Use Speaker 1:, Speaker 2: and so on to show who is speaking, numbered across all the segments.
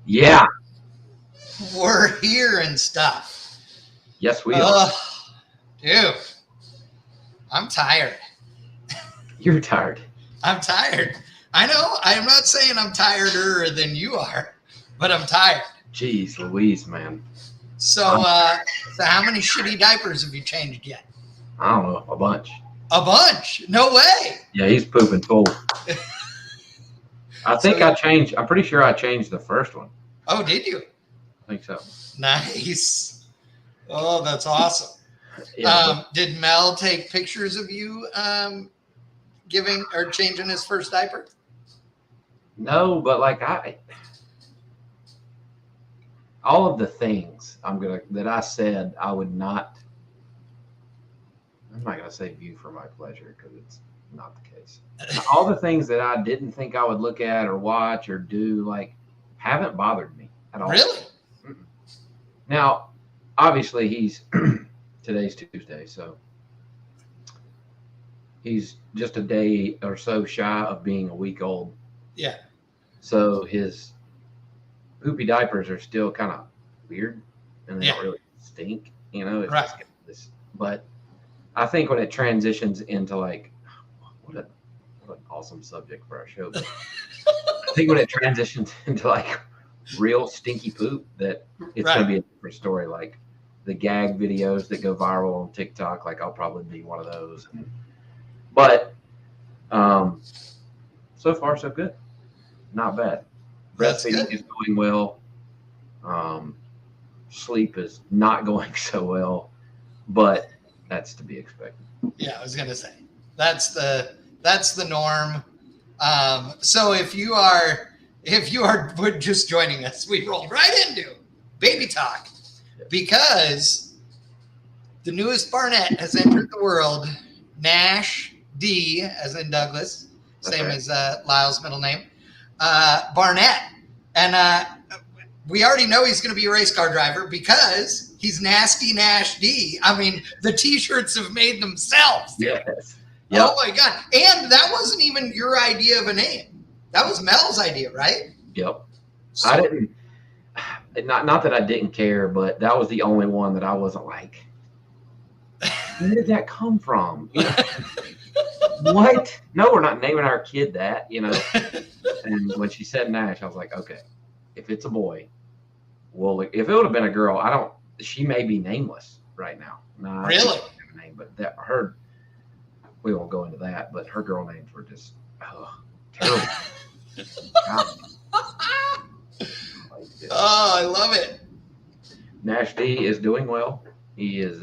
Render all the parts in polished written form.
Speaker 1: Yeah.
Speaker 2: We're here and stuff.
Speaker 1: Yes, we are.
Speaker 2: Dude, I'm tired.
Speaker 1: You're tired.
Speaker 2: I'm tired. I know. I'm not saying I'm tireder than you are, but I'm tired.
Speaker 1: Jeez Louise, man.
Speaker 2: So how many shitty diapers have you changed yet?
Speaker 1: I don't know. A bunch.
Speaker 2: A bunch? No way.
Speaker 1: Yeah, he's pooping full. I think I'm pretty sure I changed the first one.
Speaker 2: Oh, did you?
Speaker 1: I think so.
Speaker 2: Nice. Oh, that's awesome.
Speaker 1: Yeah,
Speaker 2: Did Mel take pictures of you giving or changing his first diaper?
Speaker 1: no, but like all of the things that I said I would not. I'm not gonna say view for my pleasure because it's not the case. All the things that I didn't think I would look at or watch or do, like, haven't bothered me at all.
Speaker 2: Really?
Speaker 1: Mm-mm. Now, obviously, today's Tuesday, so he's just a day or so shy of being a week old.
Speaker 2: Yeah.
Speaker 1: So his poopy diapers are still kind of weird, and they don't really stink. It's
Speaker 2: right.
Speaker 1: Just but I think when it transitions into, like, what an awesome subject for our show. But I think when it transitions into, like, real stinky poop, that it's going to be a different story. Like the gag videos that go viral on TikTok, like I'll probably be one of those. But so far so good. Not bad. Breastfeeding is going well. Sleep is not going so well, but that's to be expected.
Speaker 2: Yeah, I was gonna say that's the norm. So if you are just joining us, we rolled right into baby talk because the newest Barnett has entered the world. Nash D, as in Douglas, same as Lyle's middle name. Barnett, and we already know he's going to be a race car driver because he's Nasty Nash D. I mean, the T-shirts have made themselves.
Speaker 1: Yes. Yep.
Speaker 2: Oh my God! And that wasn't even your idea of a name. That was Mel's idea, right?
Speaker 1: Yep.
Speaker 2: So,
Speaker 1: I didn't. Not that I didn't care, but that was the only one that I wasn't like, where did that come from? What? No, we're not naming our kid that. And when she said Nash, I was like, okay, if it's a boy, well, if it would have been a girl, she may be nameless right now. Nah,
Speaker 2: really?
Speaker 1: Name, but we won't go into that, but her girl names were just terrible.
Speaker 2: Oh, I love it.
Speaker 1: Nash D is doing well. He is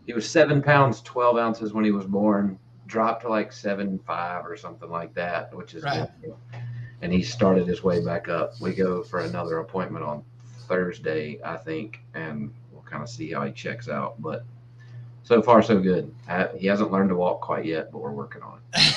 Speaker 1: he was 7 pounds 12 ounces when he was born, dropped to like 7.5 or something like that, which is good. And he started his way back up. We go for another appointment on Thursday, I think, and we'll kind of see how he checks out. But so far, so good. He hasn't learned to walk quite yet, but we're working on it.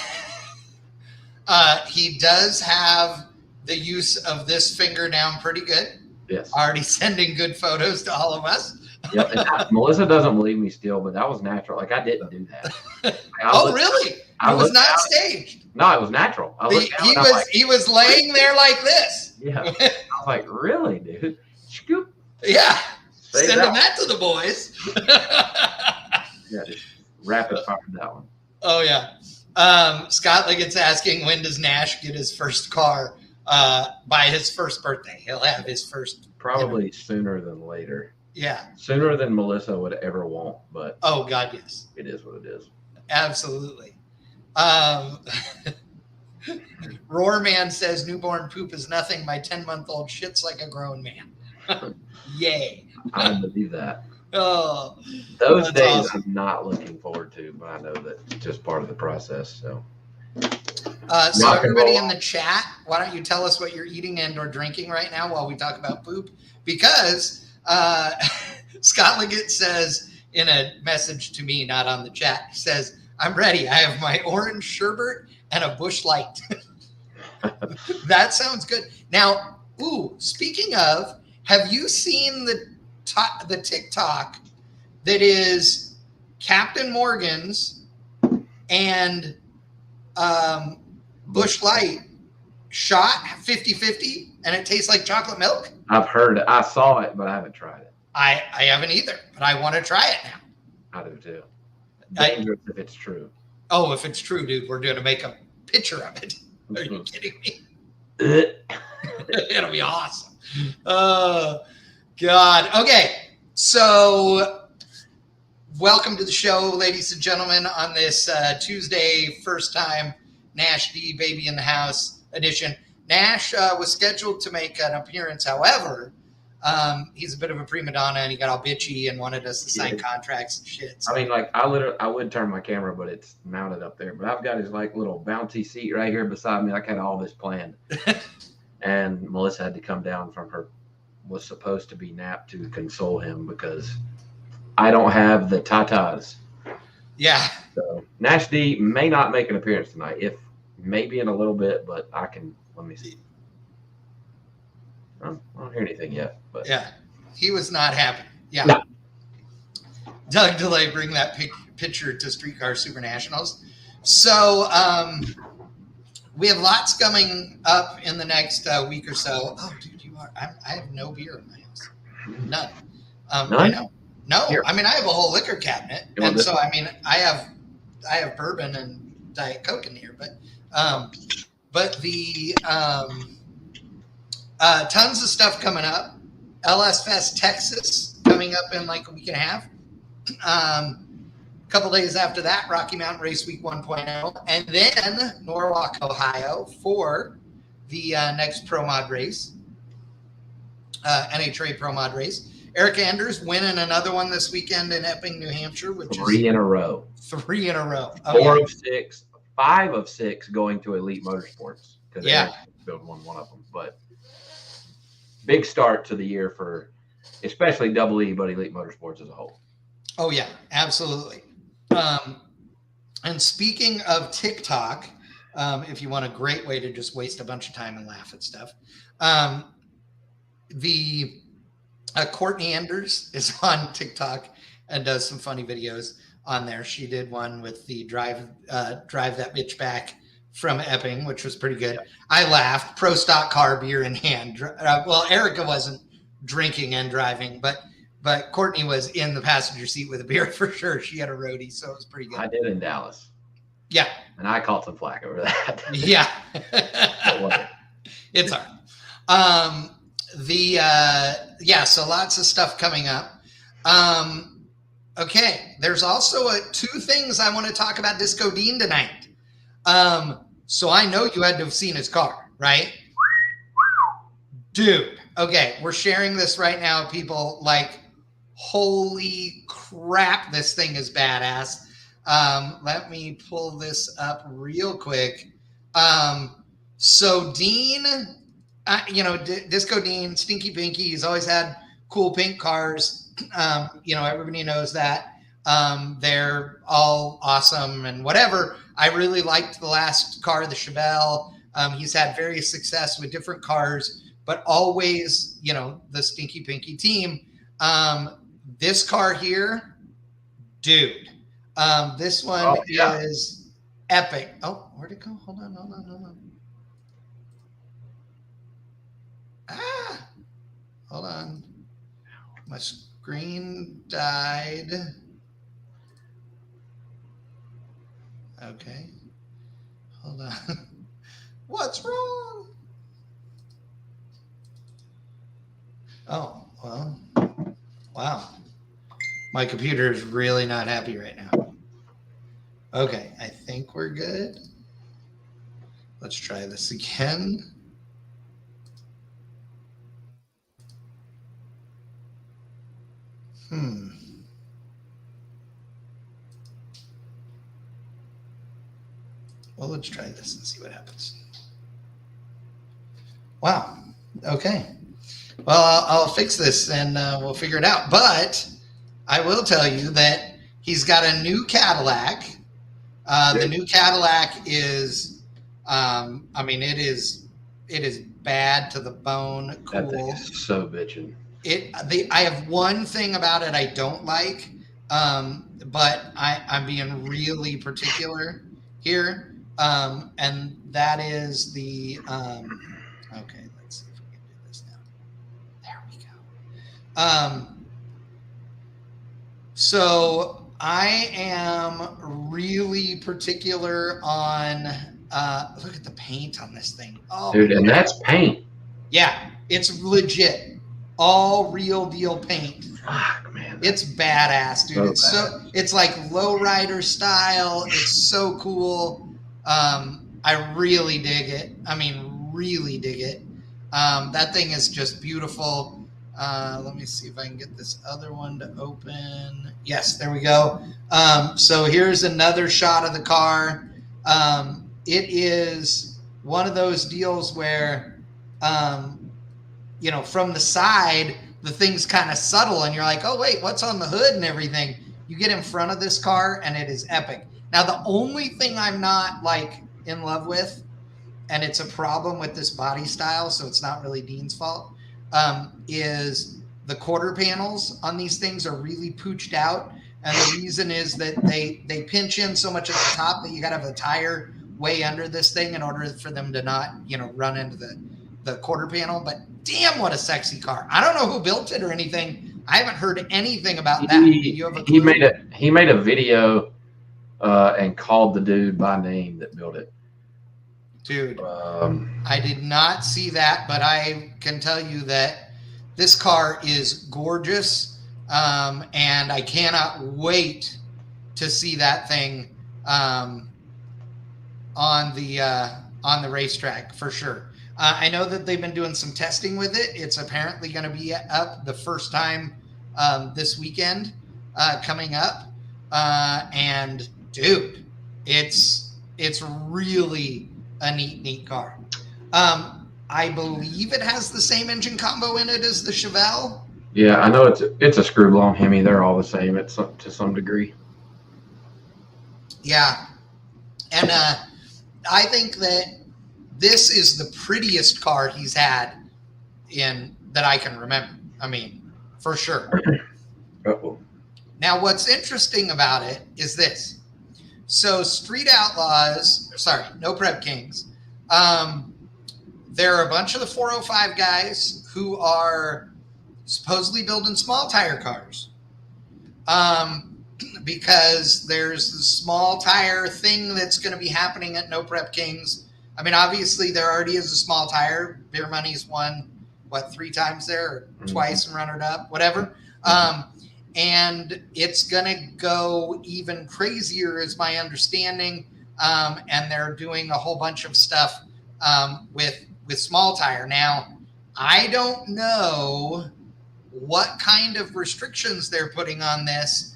Speaker 2: He does have the use of this finger down pretty good.
Speaker 1: Yes.
Speaker 2: Already sending good photos to all of us.
Speaker 1: Yep. And Melissa doesn't believe me still, but that was natural. Like, I didn't do that.
Speaker 2: Really? It was not staged.
Speaker 1: No, it was natural.
Speaker 2: He was laying there like this.
Speaker 1: Yeah. I was like, really, dude? Scoop.
Speaker 2: Yeah. Sending that to the boys.
Speaker 1: Yeah, just rapid fire that one.
Speaker 2: Oh, yeah. Scott Liggett's asking, when does Nash get his first car? By his first birthday. He'll have his first.
Speaker 1: Probably sooner than later.
Speaker 2: Yeah.
Speaker 1: Sooner than Melissa would ever want, but.
Speaker 2: Oh, God, yes.
Speaker 1: It is what it is.
Speaker 2: Absolutely. Roarman says newborn poop is nothing. My 10-month-old shits like a grown man. Yay.
Speaker 1: I believe that.
Speaker 2: Oh,
Speaker 1: those days awesome. I'm not looking forward to, but I know that it's just part of the process. So
Speaker 2: everybody in the chat, why don't you tell us what you're eating and or drinking right now while we talk about poop? Because Scott Liggett says in a message to me, not on the chat, he says, I'm ready. I have my orange sherbet and a Busch Light. That sounds good. Now, speaking of, have you seen the TikTok that is Captain Morgan's and Busch Light shot 50-50 and it tastes like chocolate milk?
Speaker 1: I've heard it. I saw it, but I haven't tried it.
Speaker 2: I haven't either, but I want to try it now.
Speaker 1: I do too. Dangerous if it's true.
Speaker 2: Oh, if it's true, dude, we're going to make a picture of it. Are you kidding me? It'll be awesome. Oh, God. Okay, so welcome to the show, ladies and gentlemen, on this Tuesday, first time Nash D, Baby in the House edition. Nash was scheduled to make an appearance. However, he's a bit of a prima donna and he got all bitchy and wanted us to sign contracts and shit. So.
Speaker 1: I mean, like I would turn my camera, but it's mounted up there. But I've got his like little bouncy seat right here beside me. I had all this planned. And Melissa had to come down from her, was supposed to be napped to console him because I don't have the tatas.
Speaker 2: Yeah.
Speaker 1: So Nash D may not make an appearance tonight, if maybe in a little bit, but I can, let me see. I don't hear anything yet, but
Speaker 2: yeah, he was not happy. Yeah.
Speaker 1: No.
Speaker 2: Doug DeLay, bring that picture to Streetcar Super Nationals. So, we have lots coming up in the next week or so. Oh, dude, I have no beer in my house. None.
Speaker 1: None?
Speaker 2: I know. No,
Speaker 1: Here.
Speaker 2: I mean, I have a whole liquor cabinet. And so, I mean, I have bourbon and Diet Coke in here, but the, tons of stuff coming up. LS Fest Texas coming up in like a week and a half. A couple days after that, Rocky Mountain Race Week 1.0. And then Norwalk, Ohio for the next Pro Mod race, NHRA Pro Mod race. Eric Anders winning another one this weekend in Epping, New Hampshire. Which
Speaker 1: three in a row.
Speaker 2: 3 in a row.
Speaker 1: Oh, 4 of 6, 5 of 6 going to Elite Motorsports.
Speaker 2: Yeah.
Speaker 1: Build one of them. But big start to the year for especially Double E, but Elite Motorsports as a whole.
Speaker 2: Oh, yeah, absolutely. And speaking of TikTok, if you want a great way to just waste a bunch of time and laugh at stuff, Courtney Enders is on TikTok and does some funny videos on there. She did one with the drive that bitch back from Epping, which was pretty good. I laughed. Pro stock car, beer in hand. Well, Erica wasn't drinking and driving, but Courtney was in the passenger seat with a beer for sure. She had a roadie, so it was pretty good.
Speaker 1: I did in Dallas.
Speaker 2: Yeah.
Speaker 1: And I caught some flack over that.
Speaker 2: Yeah. It's hard. So lots of stuff coming up. Okay. There's also 2 things I want to talk about Disco Dean tonight. So I know you had to have seen his car, right? Dude. Okay. We're sharing this right now. People like, holy crap, this thing is badass. Let me pull this up real quick. So Dean, Disco Dean, Stinky Pinky, he's always had cool pink cars. Everybody knows that. They're all awesome and whatever. I really liked the last car, the Chevelle. He's had various success with different cars, but always, the Stinky Pinky team. This car here, dude. This one is epic. Oh, where'd it go? Hold on. Hold on. My screen died. Okay. Hold on. What's wrong? Oh, well. Wow. My computer is really not happy right now. Okay, I think we're good. Let's try this again. Well, let's try this and see what happens. Wow. Okay. Well, I'll fix this and we'll figure it out. But I will tell you that he's got a new Cadillac. The new Cadillac is, it is bad to the bone. Cool.
Speaker 1: That thing is so bitchin'.
Speaker 2: I have one thing about it I don't like, but I'm being really particular here. And that is the okay, let's see if we can do this now. There we go. So I am really particular on look at the paint on this thing. Oh,
Speaker 1: dude, and that's paint.
Speaker 2: Yeah, it's legit. All real deal paint.
Speaker 1: Fuck, man.
Speaker 2: It's badass, dude. It's like lowrider style. It's so cool. I really dig it. I mean, really dig it. That thing is just beautiful. Let me see if I can get this other one to open. Yes, there we go. So here's another shot of the car. It is one of those deals where, from the side, the thing's kind of subtle and you're like, oh, wait, what's on the hood and everything? You get in front of this car and it is epic. Now, the only thing I'm not like in love with, and it's a problem with this body style, so it's not really Dean's fault, is the quarter panels on these things are really pooched out. And the reason is that they pinch in so much at the top that you got to have a tire way under this thing in order for them to not, run into the quarter panel. But damn, what a sexy car. I don't know who built it or anything. I haven't heard anything about that. You have a clue?
Speaker 1: He made a video and called the dude by name that built it.
Speaker 2: Dude, I did not see that, but I can tell you that this car is gorgeous, and I cannot wait to see that thing on the racetrack for sure. I know that they've been doing some testing with it. It's apparently going to be up the first time this weekend coming up, and dude, it's really a neat car. I believe it has the same engine combo in it as the Chevelle.
Speaker 1: Yeah, I know it's a screw blown Hemi. They're all the same to some degree.
Speaker 2: Yeah, and I think that this is the prettiest car he's had that I can remember. I mean, for sure.
Speaker 1: Uh-oh.
Speaker 2: Now, what's interesting about it is this. So No Prep Kings. There are a bunch of the 405 guys who are supposedly building small tire cars. Because there's the small tire thing that's going to be happening at No Prep Kings. I mean, obviously there already is a small tire. Beer Money's won, 3 times there, or twice and runner up, whatever. And it's going to go even crazier is my understanding. And they're doing a whole bunch of stuff with small tire. Now, I don't know what kind of restrictions they're putting on this,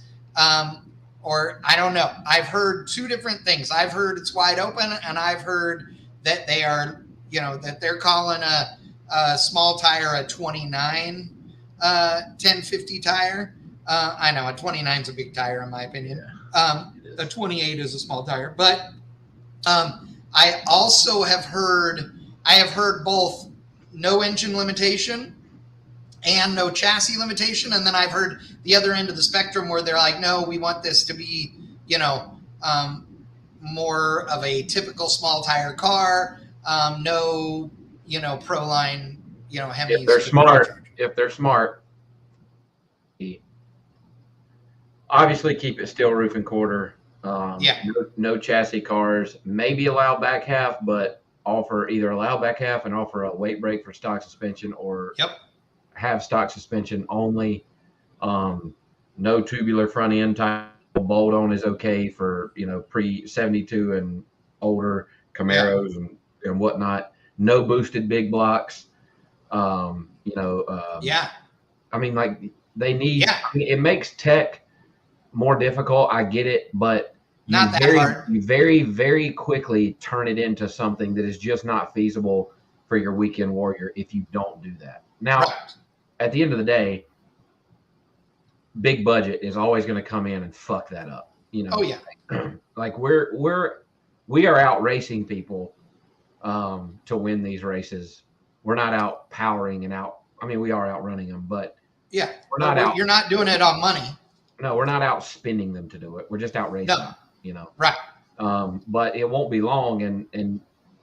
Speaker 2: or I don't know. I've heard 2 different things. I've heard it's wide open, and I've heard that they are, that they're calling a small tire a 29 1050 tire. I know a 29 is a big tire in my opinion. A 28 is a small tire, but I also have heard both no engine limitation and no chassis limitation. And then I've heard the other end of the spectrum where they're like, no, we want this to be, more of a typical small tire car. No, Proline, Hemis.
Speaker 1: If they're smart, obviously keep it steel roof and quarter. No chassis cars, maybe allow back half, but either allow back half and offer a weight break for stock suspension, or have stock suspension only. No tubular front end type. Bolt on is okay for pre 72 and older Camaros and whatnot. No boosted big blocks. I mean, like they need. I mean, it makes tech more difficult. I get it, but you very, very quickly turn it into something that is just not feasible for your weekend warrior if you don't do that. Now, at the end of the day, big budget is always going to come in and fuck that up.
Speaker 2: Oh yeah.
Speaker 1: Like we are out racing people to win these races. We're not out powering we are outrunning them, but we're not out.
Speaker 2: You're not doing it on money.
Speaker 1: No, we're not out spending them to do it. We're just out racing.
Speaker 2: No. Right.
Speaker 1: But it won't be long, and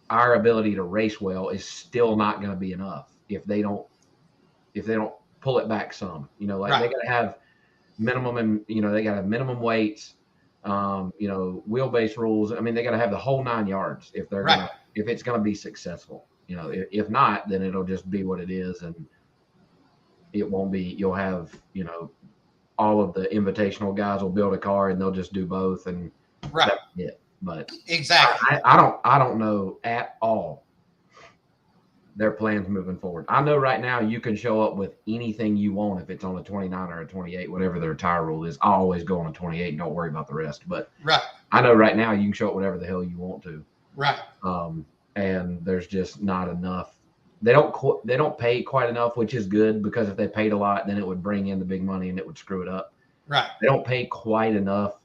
Speaker 1: our ability to race well is still not going to be enough if they don't pull it back some. They got to have minimum, and they got to have minimum weights, wheelbase rules. I mean, they got to have the whole 9 yards if they're if it's going to be successful. If not, then it'll just be what it is, and it won't be. You'll have all of the invitational guys will build a car and they'll just do both, and that's it. But
Speaker 2: exactly,
Speaker 1: I don't know at all their plans moving forward. I know right now you can show up with anything you want if it's on a 29 or a 28, whatever their tire rule is. I always go on a 28 and don't worry about the rest. But I know right now you can show up whatever the hell you want to.
Speaker 2: Right.
Speaker 1: And there's just not enough. They don't pay quite enough, which is good, because if they paid a lot, then it would bring in the big money and it would screw it up.
Speaker 2: Right.
Speaker 1: They don't pay quite enough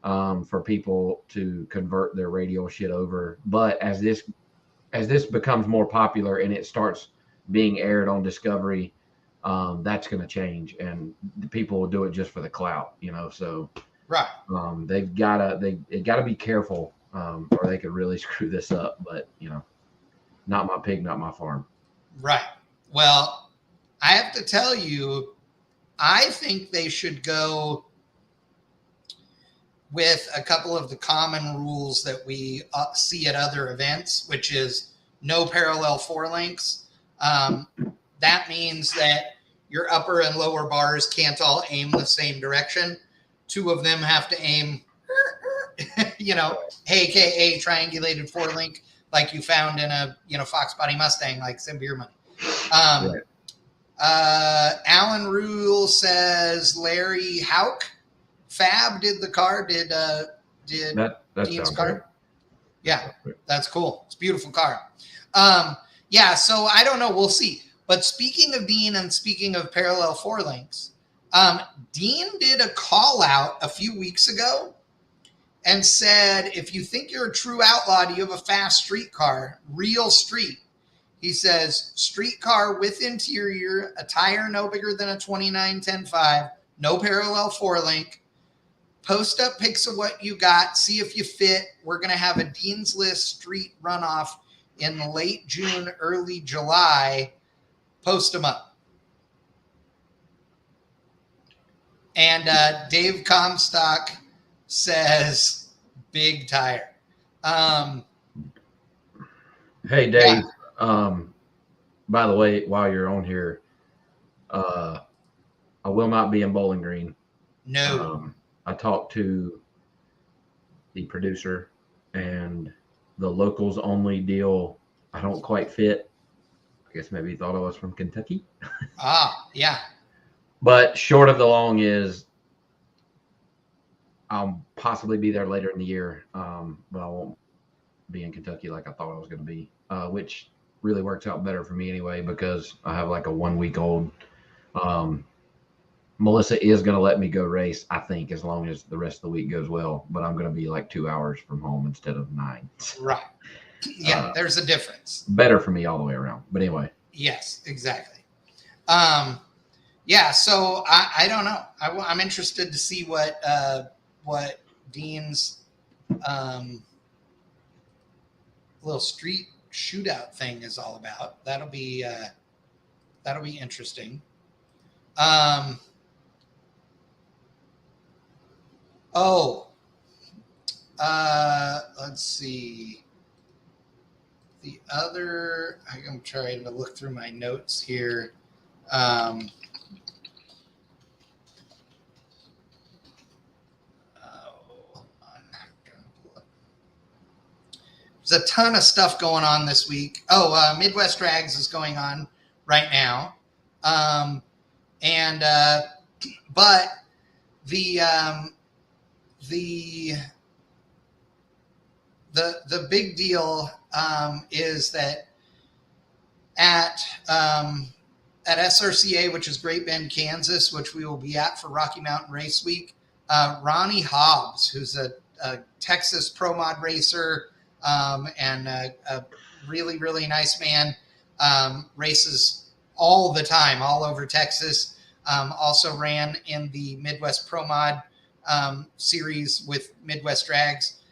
Speaker 1: for people to convert their radio shit over. But as this becomes more popular and it starts being aired on Discovery, that's going to change, and the people will do it just for the clout, So they've gotta be careful, or they could really screw this up. But not my pig, not my farm.
Speaker 2: Right. Well, I have to tell you, I think they should go with a couple of the common rules that we see at other events, which is no parallel 4 links. That means that your upper and lower bars can't all aim the same direction. 2 of them have to aim, AKA triangulated 4 link, like you found in a Fox Body Mustang, like Sim Beer Money. Alan Rule says Larry Hauk Fab did the car. Did Dean's car?
Speaker 1: Great.
Speaker 2: Yeah, that's cool. It's a beautiful car. So I don't know. We'll see. But speaking of Dean and speaking of parallel 4 links, Dean did a call out a few weeks ago and said, if you think you're a true outlaw, do you have a fast street car? Real street. He says, street car with interior, a tire no bigger than a 29 10.5, no parallel 4 link. Post up pics of what you got. See if you fit. We're going to have a Dean's List street runoff in late June, early July. Post them up. And Dave Comstock says, big tire.
Speaker 1: Hey, Dave. By the way, while you're on here, I will not be in Bowling Green.
Speaker 2: No.
Speaker 1: I talked to the producer, and the locals only deal I don't quite fit. I guess maybe he thought I was from Kentucky.
Speaker 2: Yeah.
Speaker 1: But short of the long is I'll possibly be there later in the year, but I won't be in Kentucky like I thought I was going to be, which really works out better for me anyway, because I have like a 1-week-old. Melissa is going to let me go race, I think, as long as the rest of the week goes well, but I'm going to be like 2 hours from home instead of 9.
Speaker 2: Right. Yeah, there's a difference.
Speaker 1: Better for me all the way around. But anyway.
Speaker 2: Yes, exactly. So I don't know. I'm interested to see what Dean's little street shootout thing is all about. That'll be interesting. Let's see. The other, I'm trying to look through my notes here. There's a ton of stuff going on this week. Midwest Drags is going on right now. But the big deal is that at SRCA, which is Great Bend, Kansas, which we will be at for Rocky Mountain Race Week, Ronnie Hobbs, who's a Texas pro mod racer and a really, really nice man, races all the time, all over Texas. Also ran in the Midwest Pro Mod series with Midwest Drags.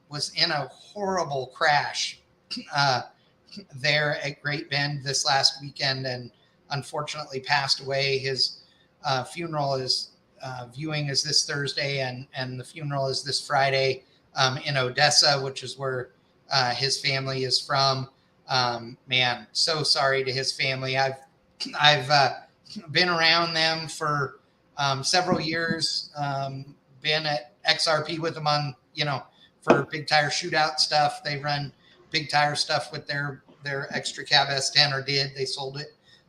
Speaker 2: was in a horrible crash there at Great Bend this last weekend, and unfortunately passed away. His funeral is viewing is this Thursday, and the funeral is this Friday in Odessa, which is where his family is from. Man, so sorry to his family. I've been around them for several years. Been at XRP with them on, for big tire shootout stuff. They run big tire stuff with their extra cab S10, or did. They sold it.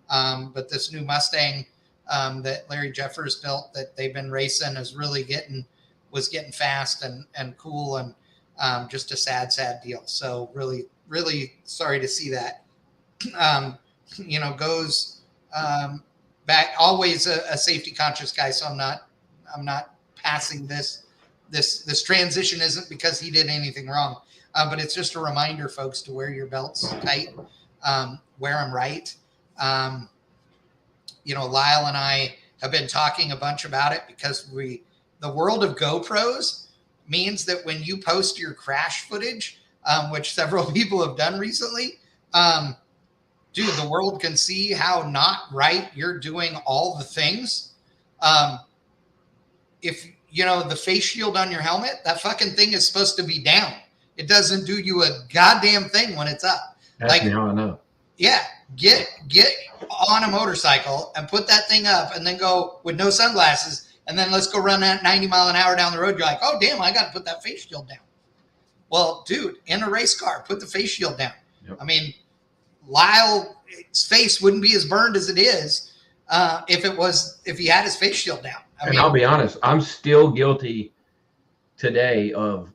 Speaker 2: But this new Mustang that Larry Jeffers built that they've been racing is really was getting fast and cool, and just a sad deal. So really, really sorry to see that. Goes back, always a safety conscious guy. So I'm not passing this transition isn't because he did anything wrong. But it's just a reminder, folks, to wear your belts tight, wear them right. Lyle and I have been talking a bunch about it because the world of GoPros means that when you post your crash footage, which several people have done recently, dude, the world can see how not right you're doing all the things. If the face shield on your helmet, that fucking thing is supposed to be down. It doesn't do you a goddamn thing when it's up.
Speaker 1: That's how I know.
Speaker 2: Yeah, get on a motorcycle and put that thing up, and then go with no sunglasses, and then let's go run at 90 mile an hour down the road. You're like, oh damn, I got to put that face shield down. Well, dude, in a race car, put the face shield down. Yep. I mean, Lyle's face wouldn't be as burned as it is if he had his face shield down.
Speaker 1: I'll be honest, I'm still guilty today of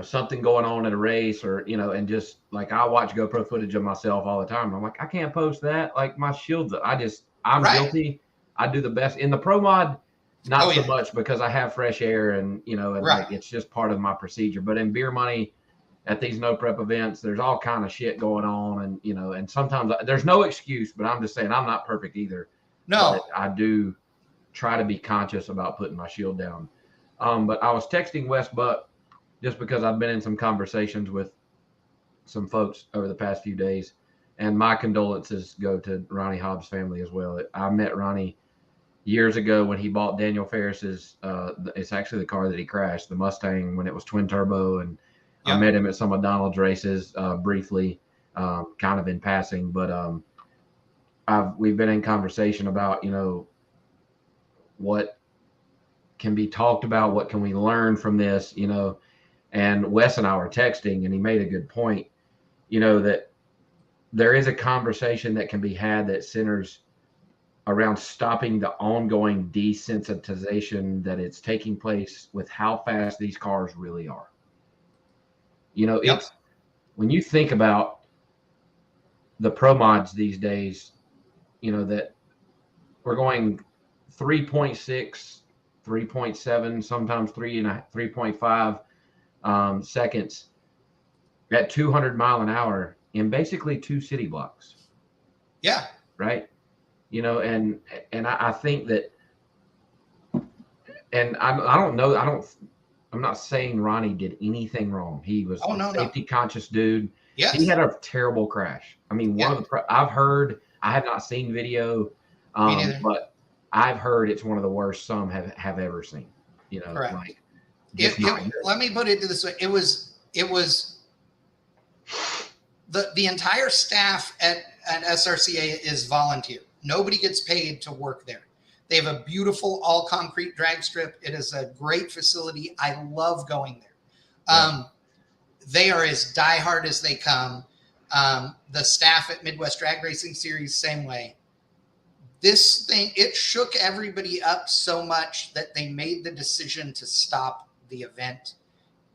Speaker 1: something going on at a race, or and just like I watch GoPro footage of myself all the time. I'm like, I can't post that. Like my shield's I'm right. Guilty. I do the best in the pro mod, not so much because I have fresh air and right. Like it's just part of my procedure. But in beer money, at these no prep events, there's all kind of shit going on, and and sometimes there's no excuse. But I'm just saying I'm not perfect either.
Speaker 2: No,
Speaker 1: but I do try to be conscious about putting my shield down. But I was texting Wes Buck just because I've been in some conversations with some folks over the past few days, and my condolences go to Ronnie Hobbs' family as well. I met Ronnie years ago when he bought Daniel Ferris's, it's actually the car that he crashed, the Mustang, when it was twin turbo. And I met him at some of Donald's races briefly, kind of in passing, but we've been in conversation about, what can be talked about, what can we learn from this, and Wes and I were texting, and he made a good point, that there is a conversation that can be had that centers around stopping the ongoing desensitization that it's taking place with how fast these cars really are. It's when you think about the pro mods these days, that we're going 3.6, 3.7, sometimes 3.5 seconds at 200 mile an hour in basically 2 city blocks.
Speaker 2: Yeah.
Speaker 1: Right. And I think that, and I don't know, I'm not saying Ronnie did anything wrong. He was a safety conscious dude.
Speaker 2: Yes.
Speaker 1: He had a terrible crash. I mean, I've heard, I have not seen video, but I've heard it's one of the worst some have ever seen.
Speaker 2: Correct.
Speaker 1: Like
Speaker 2: let me put it this way. It was the entire staff at SRCA is volunteer. Nobody gets paid to work there. They have a beautiful all concrete drag strip. It is a great facility. I love going there. They are as diehard as they come. The staff at Midwest Drag Racing Series, same way. This thing, it shook everybody up so much that they made the decision to stop the event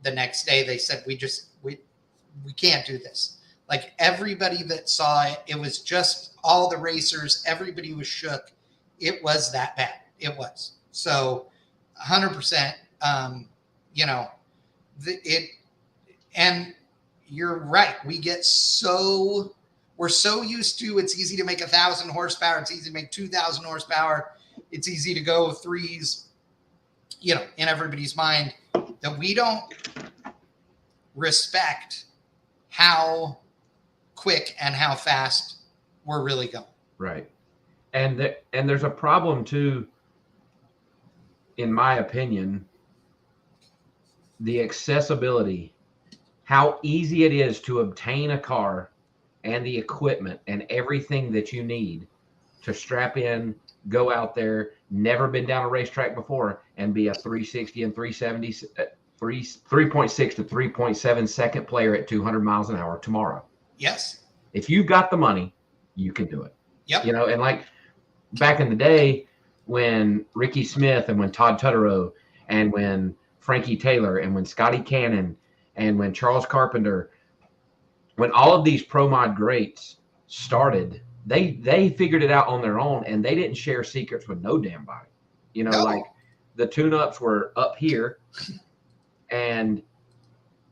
Speaker 2: the next day. They said, we can't do this. Like everybody that saw it, it was just all the racers, everybody was shook. It was that bad. It was. So 100%, and you're right. We're so used to, it's easy to make 1,000 horsepower. It's easy to make 2,000 horsepower. It's easy to go threes, in everybody's mind, that we don't respect how quick and how fast we're really going.
Speaker 1: Right. And there's a problem too, in my opinion, the accessibility, how easy it is to obtain a car and the equipment and everything that you need to strap in, go out there, never been down a racetrack before, and be a 360 and 370, 3.6 to 3.7 second player at 200 miles an hour tomorrow.
Speaker 2: Yes.
Speaker 1: If you've got the money, you can do it.
Speaker 2: Yep.
Speaker 1: You know, and like back in the day when Ricky Smith and when Todd Tutterow and when Frankie Taylor and when Scotty Cannon and when Charles Carpenter, when all of these pro mod greats started, they figured it out on their own, and they didn't share secrets with no damn body. You know, like the tune-ups were up here and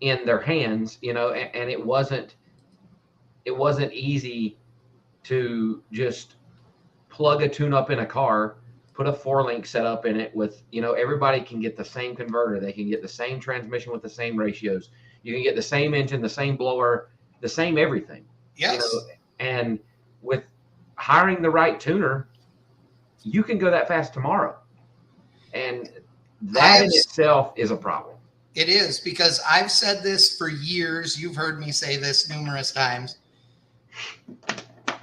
Speaker 1: in their hands, you know, and it wasn't easy to just plug a tune-up in a car, put a 4-link setup in it with, you know, everybody can get the same converter. They can get the same transmission with the same ratios. You can get the same engine, the same blower, the same everything.
Speaker 2: Yes.
Speaker 1: You know? And with hiring the right tuner, you can go that fast tomorrow. And that in itself is a problem.
Speaker 2: It is, because I've said this for years. You've heard me say this numerous times.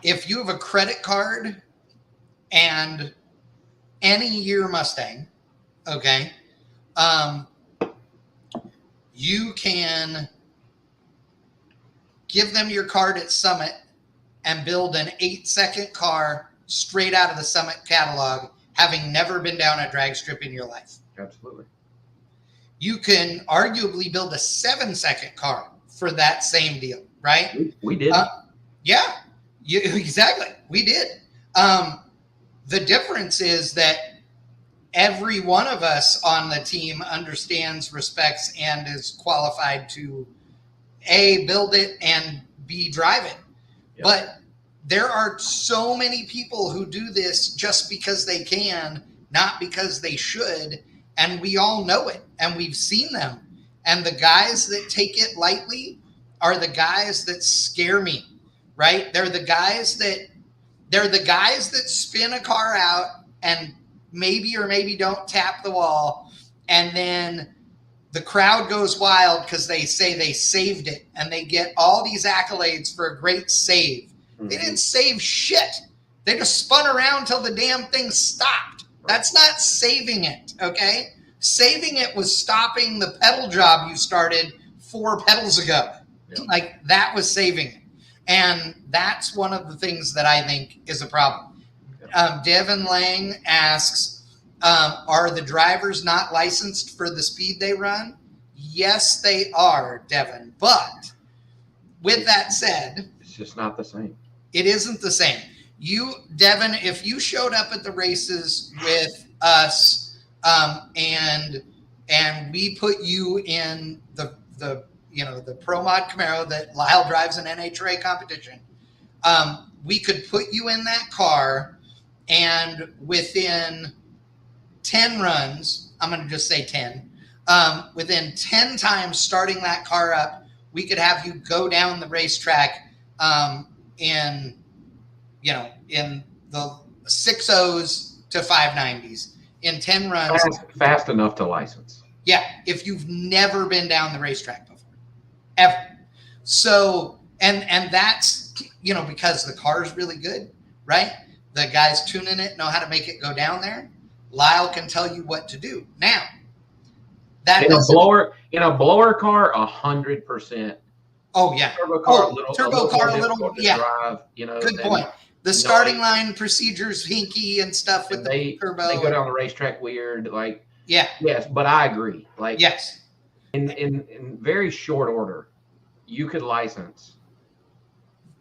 Speaker 2: If you have a credit card and any year Mustang, okay, you can give them your card at Summit and build an 8-second car straight out of the Summit catalog, having never been down a drag strip in your life.
Speaker 1: Absolutely.
Speaker 2: You can arguably build a 7-second car for that same deal, right?
Speaker 1: We did.
Speaker 2: Yeah, exactly. We did. The difference is that every one of us on the team understands, respects, and is qualified to A, build it, and B, drive it. Yep. But there are so many people who do this just because they can, not because they should. And we all know it, and we've seen them. And the guys that take it lightly are the guys that scare me, right? They're the guys that spin a car out and maybe or maybe don't tap the wall, and then the crowd goes wild because they say they saved it, and they get all these accolades for a great save. Mm-hmm. They didn't save shit. They just spun around till the damn thing stopped. That's not saving it, okay? Saving it was stopping the pedal job you started 4 pedals ago. Yep. Like, that was saving it. And that's one of the things that I think is a problem. Devin Lang asks, are the drivers not licensed for the speed they run? Yes, they are, Devin. But with that said,
Speaker 1: it's just not the same.
Speaker 2: It isn't the same. You, Devin, if you showed up at the races with us, and we put you in the Pro Mod Camaro that Lyle drives in NHRA competition, we could put you in that car, and within 10 runs, I'm going to just say 10, within 10 times starting that car up, we could have you go down the racetrack in the 6.0s to 5.90s in 10 runs.
Speaker 1: Fast enough to license.
Speaker 2: Yeah, if you've never been down the racetrack before, ever. So, and that's, because the car is really good, right? The guys tuning it know how to make it go down there. Lyle can tell you what to do. Now, that
Speaker 1: in a blower car, 100%.
Speaker 2: Oh yeah,
Speaker 1: turbo car,
Speaker 2: a little, yeah.
Speaker 1: Drive,
Speaker 2: good point. The starting line procedures, hinky and stuff with the turbo.
Speaker 1: They go down the racetrack weird, like.
Speaker 2: Yeah.
Speaker 1: Yes, but I agree. Like,
Speaker 2: yes,
Speaker 1: in very short order, you could license.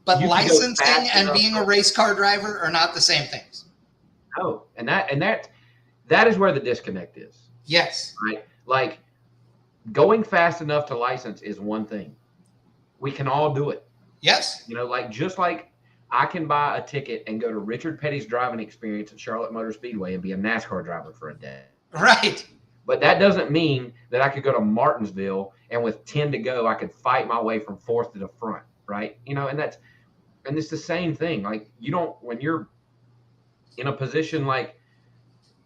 Speaker 2: But licensing and being a race car driver are not the same things.
Speaker 1: No, and that is where the disconnect is.
Speaker 2: Yes.
Speaker 1: Right. Like, going fast enough to license is one thing. We can all do it.
Speaker 2: Yes.
Speaker 1: Just like I can buy a ticket and go to Richard Petty's driving experience at Charlotte Motor Speedway and be a NASCAR driver for a day.
Speaker 2: Right.
Speaker 1: But that doesn't mean that I could go to Martinsville and with 10 to go, I could fight my way from fourth to the front, right? And it's the same thing. Like when you're in a position like,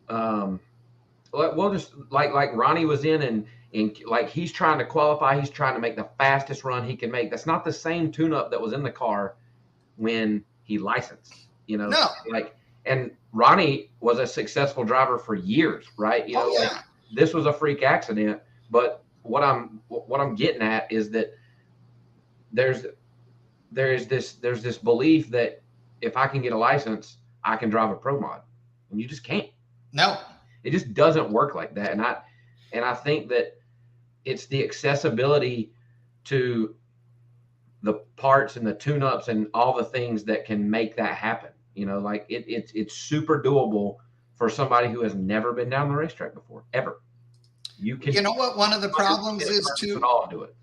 Speaker 1: we'll just like Ronnie was in and like he's trying to qualify, he's trying to make the fastest run he can make. That's not the same tune-up that was in the car when he licensed,
Speaker 2: No.
Speaker 1: And Ronnie was a successful driver for years, right? This was a freak accident, but what I'm getting at is that there's this belief that if I can get a license, I can drive a pro mod, and you just can't.
Speaker 2: No,
Speaker 1: it just doesn't work like that. And I think that it's the accessibility to the parts and the tune-ups and all the things that can make that happen. It's super doable for somebody who has never been down the racetrack before, ever. You know
Speaker 2: what one of the problems is too?
Speaker 1: All do it.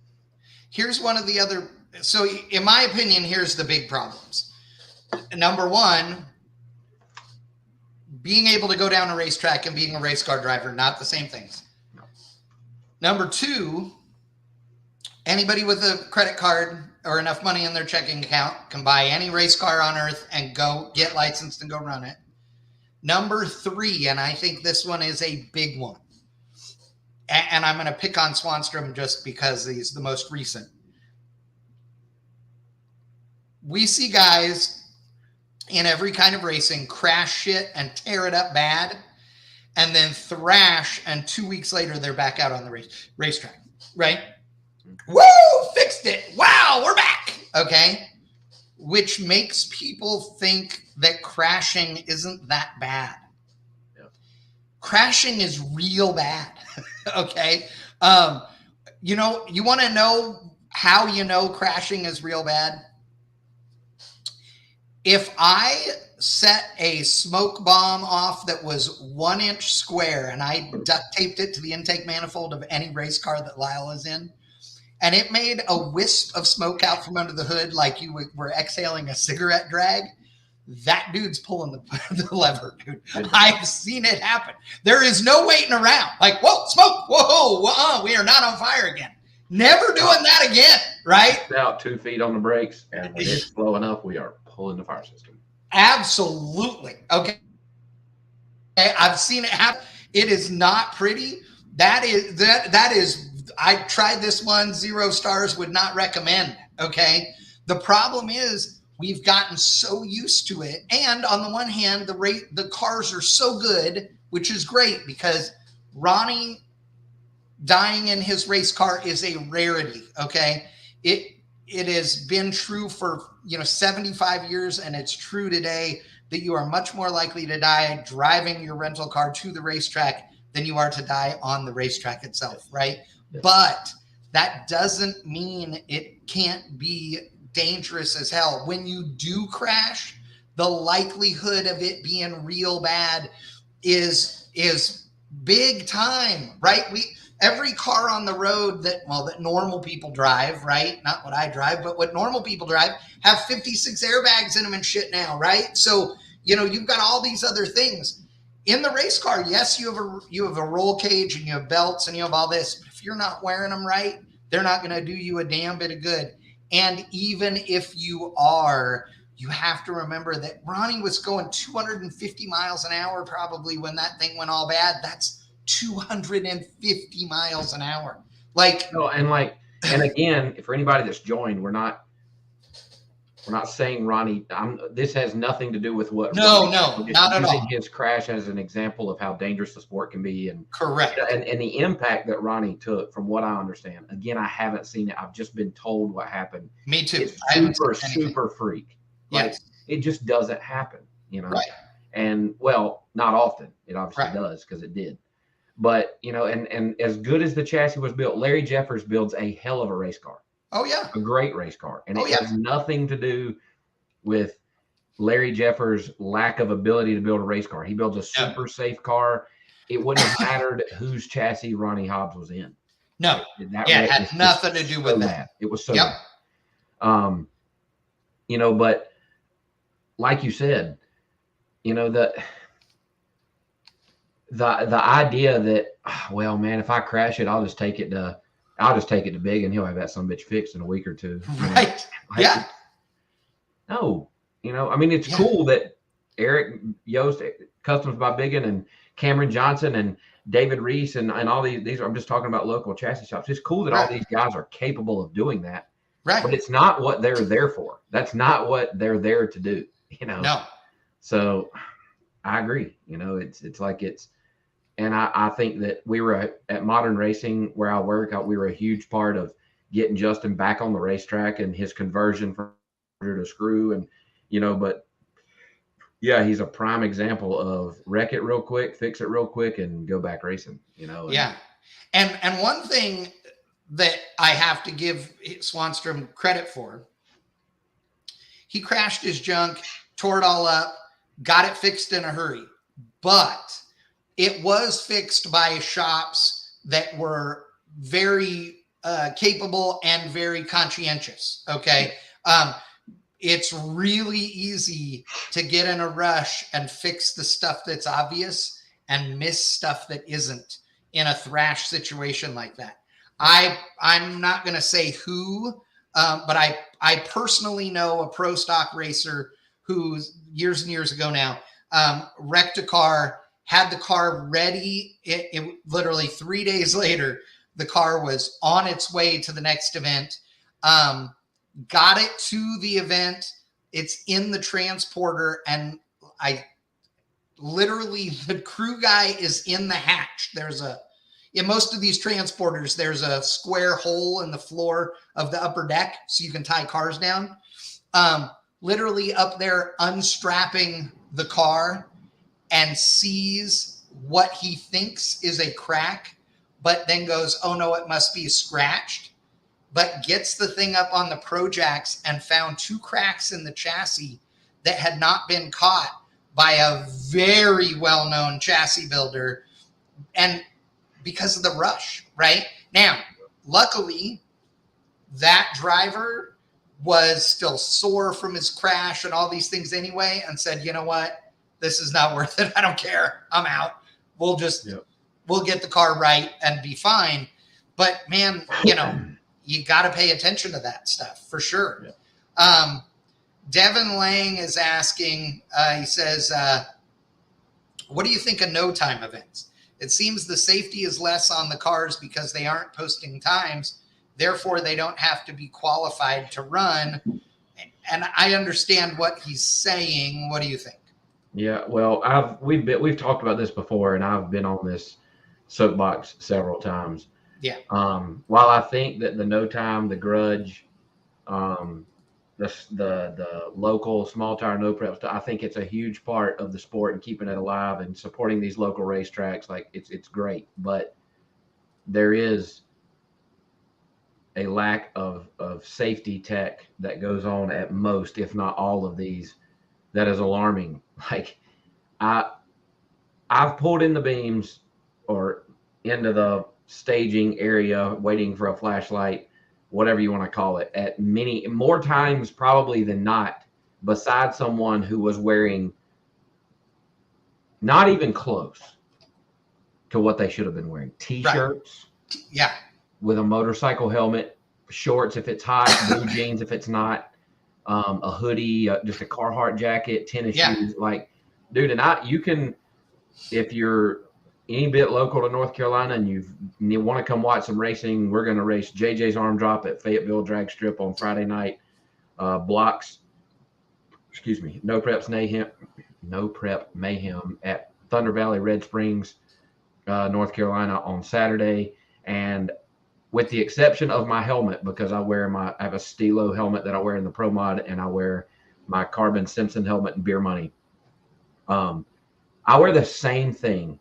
Speaker 2: Here's one of the other. So in my opinion, here's the big problems. Number one, being able to go down a racetrack and being a race car driver, not the same things.
Speaker 1: No.
Speaker 2: Number two, anybody with a credit card or enough money in their checking account can buy any race car on earth and go get licensed and go run it. Number three, and I think this one is a big one, and I'm going to pick on Swanstrom just because he's the most recent. We see guys in every kind of racing crash shit and tear it up bad and then thrash, and 2 weeks later they're back out on the racetrack, right? Woo! Fixed it. Wow, we're back. Okay. Which makes people think that crashing isn't that bad.
Speaker 1: Yeah.
Speaker 2: Crashing is real bad. Okay. You want to know how crashing is real bad? If I set a smoke bomb off that was 1 inch square and I duct taped it to the intake manifold of any race car that Lyle is in, and it made a wisp of smoke out from under the hood like you were exhaling a cigarette drag, that dude's pulling the lever, dude. I've seen it happen. There is no waiting around. Like, whoa, smoke, whoa, we are not on fire again. Never doing that again, right?
Speaker 1: Out 2 feet on the brakes, and when it's slow enough, we are pulling the fire system.
Speaker 2: Absolutely. Okay. I've seen it happen. It is not pretty. That is, I tried this one, 0 stars, would not recommend. Okay. The problem is we've gotten so used to it. And on the one hand, the cars are so good, which is great because Ronnie dying in his race car is a rarity. Okay. It has been true for 75 years, and it's true today that you are much more likely to die driving your rental car to the racetrack than you are to die on the racetrack itself, right? Yes. But that doesn't mean it can't be dangerous as hell. When you do crash, the likelihood of it being real bad is big time, right? Every car on the road that normal people drive, right? Not what I drive, but what normal people drive have 56 airbags in them and shit now, right? So, you've got all these other things. In the race car, yes, you have a roll cage and you have belts and you have all this. But if you're not wearing them right, they're not going to do you a damn bit of good. And even if you are, you have to remember that Ronnie was going 250 miles an hour probably when that thing went all bad. That's 250 miles an hour. And again, for anybody that's joined, we're not saying Ronnie. This has nothing to do with what. No, not at all.
Speaker 1: His crash as an example of how dangerous the sport can be, and
Speaker 2: correct,
Speaker 1: and the impact that Ronnie took, from what I understand. Again, I haven't seen it. I've just been told what happened.
Speaker 2: Me too.
Speaker 1: It's super freak.
Speaker 2: Yes.
Speaker 1: It just doesn't happen,
Speaker 2: Right.
Speaker 1: And not often. It obviously does, because it did. But, and as good as the chassis was built, Larry Jeffers builds a hell of a race car.
Speaker 2: Oh, yeah.
Speaker 1: A great race car. And it has nothing to do with Larry Jeffers' lack of ability to build a race car. He builds a super safe car. It wouldn't have mattered whose chassis Ronnie Hobbs was in.
Speaker 2: No. It had nothing to do with that.
Speaker 1: It was so bad. But like you said, the idea that, well, man, if I crash it, I'll just take it to Big and he'll have that son of a bitch fixed in a week or two.
Speaker 2: Right.
Speaker 1: Like, no, I mean, it's cool that Eric Yost, Customs by Biggin, and Cameron Johnson and David Reese and all these, I'm just talking about local chassis shops. It's cool that all these guys are capable of doing that.
Speaker 2: Right.
Speaker 1: But it's not what they're there for. That's not what they're there to do,
Speaker 2: No.
Speaker 1: So I agree. It's like and I think that we were at Modern Racing where I work, we were a huge part of getting Justin back on the racetrack and his conversion from to screw and, but yeah, he's a prime example of wreck it real quick, fix it real quick, and go back racing,
Speaker 2: Yeah. And one thing that I have to give Swanstrom credit for, he crashed his junk, tore it all up, got it fixed in a hurry, but it was fixed by shops that were very capable and very conscientious. Okay. It's really easy to get in a rush and fix the stuff that's obvious and miss stuff that isn't in a thrash situation like that. I'm not going to say who, but I personally know a pro stock racer who years and years ago now wrecked a car, had the car ready. It literally 3 days later, the car was on its way to the next event. Got it to the event. It's in the transporter. And the crew guy is in the hatch. In most of these transporters, there's a square hole in the floor of the upper deck so you can tie cars down. Literally up there unstrapping the car and sees what he thinks is a crack, but then goes, oh no, it must be scratched. But gets the thing up on the Projects and found 2 cracks in the chassis that had not been caught by a very well-known chassis builder. And because of the rush, right? Now, luckily, that driver was still sore from his crash and all these things anyway, and said, you know what? This is not worth it. I don't care. I'm out. We'll get the car right and be fine. But man, you got to pay attention to that stuff for sure. Yeah. Devin Lang is asking, he says, what do you think of no time events? It seems the safety is less on the cars because they aren't posting times. Therefore, they don't have to be qualified to run. And I understand what he's saying. What do you think?
Speaker 1: Yeah, well, we've talked about this before, and I've been on this soapbox several times.
Speaker 2: Yeah.
Speaker 1: While I think that the no time, the grudge, the local small tire no prep stuff, I think it's a huge part of the sport and keeping it alive and supporting these local racetracks. Like it's great, but there is a lack of safety tech that goes on at most, if not all of these, that is alarming. Like I've pulled in the beams or into the staging area waiting for a flashlight, whatever you want to call it, at more times probably than not, besides someone who was wearing not even close to what they should have been wearing. T-shirts.
Speaker 2: Right. Yeah. With
Speaker 1: a motorcycle helmet, shorts if it's hot, blue jeans if it's not, a hoodie, just a Carhartt jacket, tennis shoes. Like, dude, and you can, if you're any bit local to North Carolina and you want to come watch some racing, we're going to race JJ's Arm Drop at Fayetteville Drag Strip on Friday night. No Prep Mayhem at Thunder Valley Red Springs, North Carolina on Saturday. And with the exception of my helmet, because I have a Stilo helmet that I wear in the Pro Mod, and I wear my Carbon Simpson helmet in Beer Money. I wear the same thing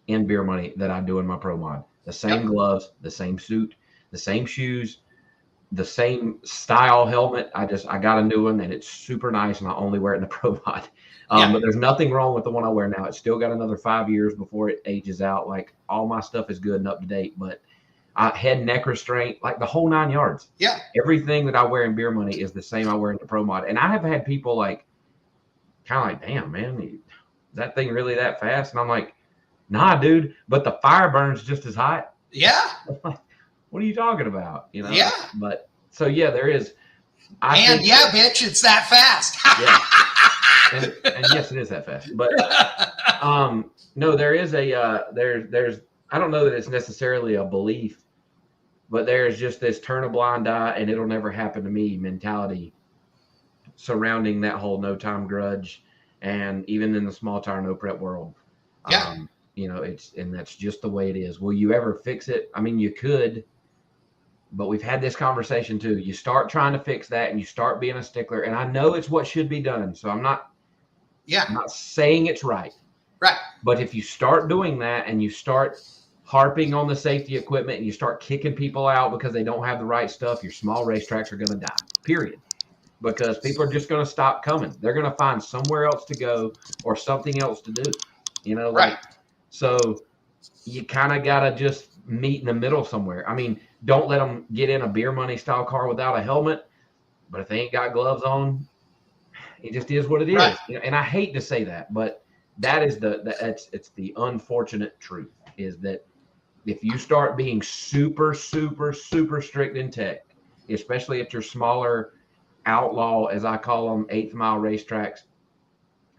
Speaker 1: in Beer Money that I do in my Pro Mod. The same gloves, the same suit, the same shoes, the same style helmet. I got a new one and it's super nice, and I only wear it in the Pro Mod. But there's nothing wrong with the one I wear now. It's still got another 5 years before it ages out. Like, all my stuff is good and up to date, but head and neck restraint, like the whole 9 yards.
Speaker 2: Yeah.
Speaker 1: Everything that I wear in Beer Money is the same I wear in the Pro Mod. And I have had people kind of like, damn, man, is that thing really that fast? And I'm like, Nah, dude, but the fire burns just as hot.
Speaker 2: Yeah.
Speaker 1: What are you talking about? You know?
Speaker 2: Yeah.
Speaker 1: But so yeah, there is.
Speaker 2: Bitch, it's that fast.
Speaker 1: Yeah. And yes, it is that fast. But no, there is there's I don't know that it's necessarily a belief, but there's just this turn a blind eye and it'll never happen to me mentality surrounding that whole no time grudge, and even in the small tire no prep world.
Speaker 2: Yeah.
Speaker 1: You know, and that's just the way it is. Will you ever fix it? I mean, you could, but we've had this conversation too. You start trying to fix that and you start being a stickler, and I know it's what should be done. So I'm not saying it's right.
Speaker 2: Right.
Speaker 1: But if you start doing that and you start harping on the safety equipment and you start kicking people out because they don't have the right stuff, your small racetracks are going to die, period. Because people are just going to stop coming. They're going to find somewhere else to go or something else to do. You know,
Speaker 2: right.
Speaker 1: So you kind of got to just meet in the middle somewhere. I mean, don't let them get in a beer money style car without a helmet. But if they ain't got gloves on, it just is what it is.
Speaker 2: Right.
Speaker 1: You know, and I hate to say that, but that is it's the unfortunate truth is that if you start being super, super, super strict in tech, especially at your smaller outlaw, as I call them, 8th mile racetracks,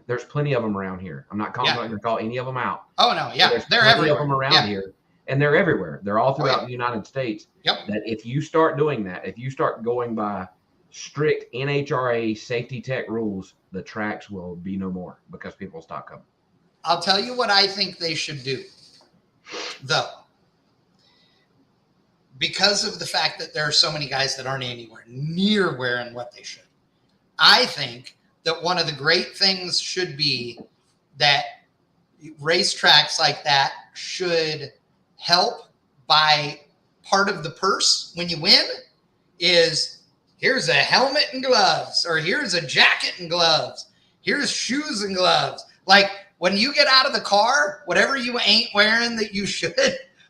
Speaker 1: there's plenty of them around here. I'm not going to call any of them out.
Speaker 2: Oh no, yeah,
Speaker 1: there's
Speaker 2: they're
Speaker 1: plenty
Speaker 2: everywhere.
Speaker 1: of them around here, and they're everywhere. They're all throughout the United States.
Speaker 2: Yep.
Speaker 1: That if you start doing that, if you start going by strict NHRA safety tech rules, the tracks will be no more because people will stop coming.
Speaker 2: I'll tell you what I think they should do, though. Because of the fact that there are so many guys that aren't anywhere near wearing what they should. I think that one of the great things should be that racetracks like that should help by part of the purse when you win is here's a helmet and gloves, or here's a jacket and gloves, here's shoes and gloves. Like when you get out of the car, whatever you ain't wearing that you should,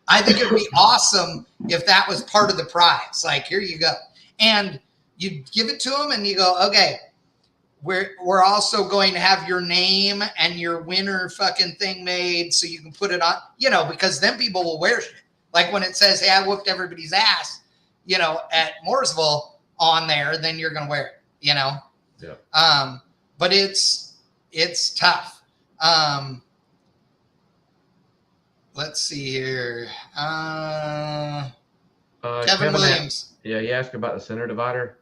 Speaker 2: I think it'd be awesome if that was part of the prize. Like, here you go. And you give it to them and you go, okay, we're also going to have your name and your winner fucking thing made so you can put it on, you know, because then people will wear shit. Like when it says, hey, I whooped everybody's ass, you know, at Mooresville on there, then you're going to wear it, you know?
Speaker 1: Yeah.
Speaker 2: But it's tough. Let's see here. Kevin Williams.
Speaker 1: Yeah, you asked about the center divider.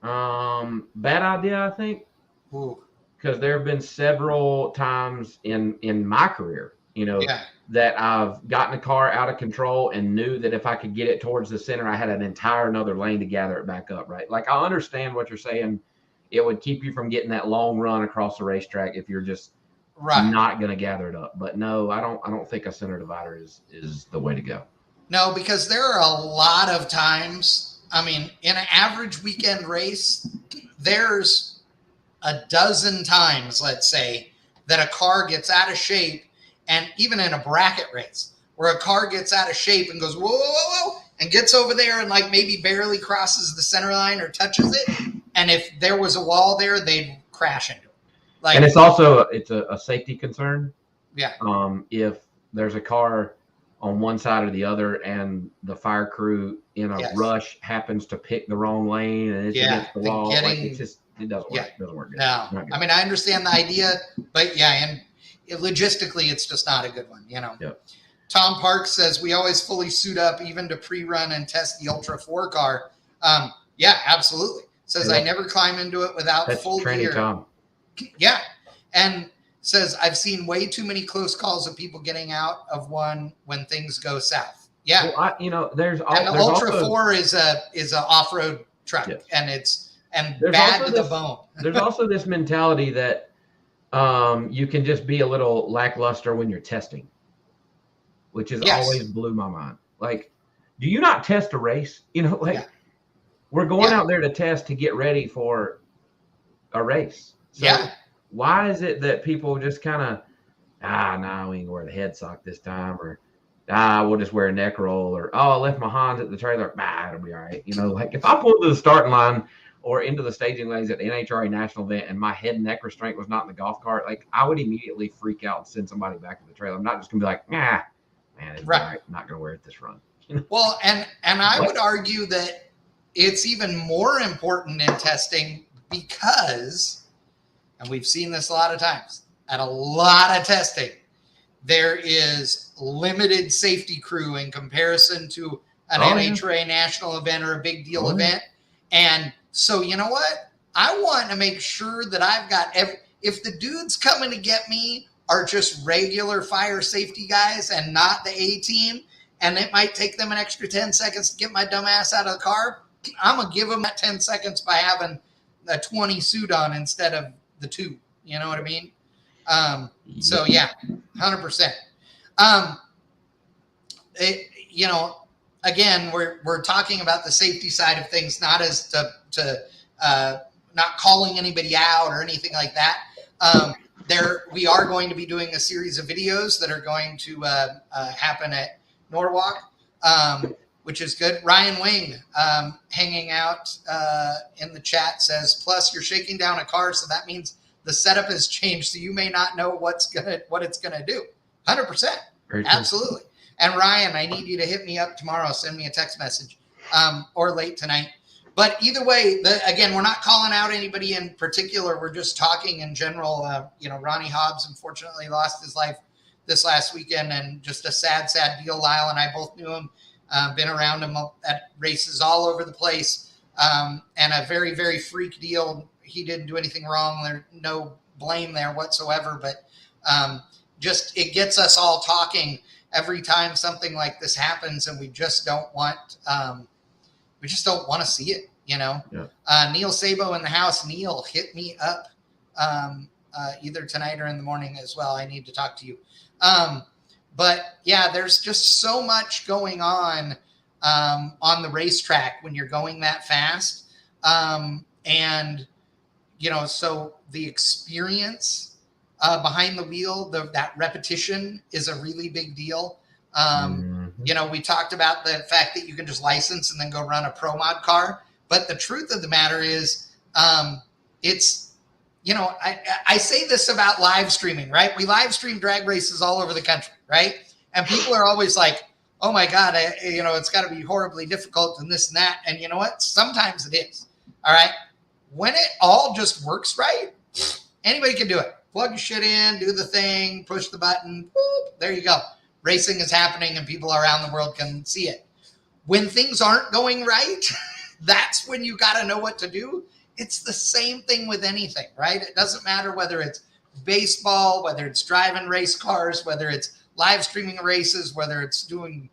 Speaker 1: Bad idea, I think. Because there have been several times in my career, you know, that I've gotten a car out of control and knew that if I could get it towards the center, I had an entire another lane to gather it back up, right? Like, I understand what you're saying. It would keep you from getting that long run across the racetrack if you're just not going to gather it up. But no, I don't think a center divider is the way to go.
Speaker 2: No, because there are a lot of times, I mean, in an average weekend race, there's a dozen times, let's say, that a car gets out of shape, and even in a bracket race, where a car gets out of shape and goes, whoa, whoa, whoa, whoa, and gets over there and like maybe barely crosses the center line or touches it. And if there was a wall there, they'd crash into it. Like,
Speaker 1: and it's also a safety concern.
Speaker 2: Yeah.
Speaker 1: If there's a car on one side or the other and the fire crew in a rush happens to pick the wrong lane and it's against the wall, it doesn't work. It doesn't work good.
Speaker 2: No. I mean, I understand the idea, but and logistically, it's just not a good one, you know.
Speaker 1: Yep.
Speaker 2: Tom Parks says, we always fully suit up even to pre-run and test the Ultra 4 car. Yeah, absolutely. Says, I never climb into it without full gear.
Speaker 1: Tom.
Speaker 2: Yeah. And says, I've seen way too many close calls of people getting out of one when things go south. Yeah.
Speaker 1: Well, there's
Speaker 2: the Ultra 4 is a off-road truck, and bad to the bone.
Speaker 1: There's also this mentality that you can just be a little lackluster when you're testing, which has always blew my mind. Like, do you not test a race? You know, like we're going out there to test to get ready for a race. So why is it that people just kind of, we ain't gonna wear the head sock this time, or we'll just wear a neck roll, or I left my Hans at the trailer, it'll be all right. You know, like if I pull to the starting line or into the staging lanes at the NHRA national event and my head and neck restraint was not in the golf cart, like I would immediately freak out and send somebody back to the trailer. I'm not just gonna be like, nah, man, it's right. I'm not gonna wear it this run.
Speaker 2: Well, and I would argue that it's even more important in testing because, and we've seen this a lot of times, at a lot of testing, there is limited safety crew in comparison to an NHRA national event or a big deal event. And so, you know what? I want to make sure that I've got if the dudes coming to get me are just regular fire safety guys and not the A team, and it might take them an extra 10 seconds to get my dumb ass out of the car, I'm going to give them that 10 seconds by having a 20 suit on instead of the 2. You know what I mean? So, yeah, 100%. You know, again, we're talking about the safety side of things, not as to not calling anybody out or anything like that. We are going to be doing a series of videos that are going to happen at Norwalk, which is good. Ryan Wing hanging out in the chat says, plus you're shaking down a car, so that means the setup has changed, so you may not know what it's gonna do. 100%, absolutely. And Ryan, I need you to hit me up tomorrow. Send me a text message, or late tonight. But either way, again, we're not calling out anybody in particular. We're just talking in general. You know, Ronnie Hobbs unfortunately lost his life this last weekend, and just a sad, sad deal. Lyle and I both knew him, been around him at races all over the place, and a very, very freak deal. He didn't do anything wrong. There's no blame there whatsoever, but just it gets us all talking every time something like this happens, and we just don't want to see it, you know. Yeah. Neil Sabo in the house. Neil, hit me up either tonight or in the morning as well. I need to talk to you. But yeah, there's just so much going on the racetrack when you're going that fast. And, you know, so the experience behind the wheel, that repetition is a really big deal. You know, we talked about the fact that you can just license and then go run a pro mod car. But the truth of the matter is, it's, you know, I say this about live streaming, right? We live stream drag races all over the country, right? And people are always like, oh my God, you know, it's got to be horribly difficult and this and that. And you know what? Sometimes it is. All right. When it all just works right, anybody can do it. Plug your shit in, do the thing, push the button. Boop, there you go. Racing is happening and people around the world can see it. When things aren't going right, that's when you got to know what to do. It's the same thing with anything, right? It doesn't matter whether it's baseball, whether it's driving race cars, whether it's live streaming races, whether it's doing,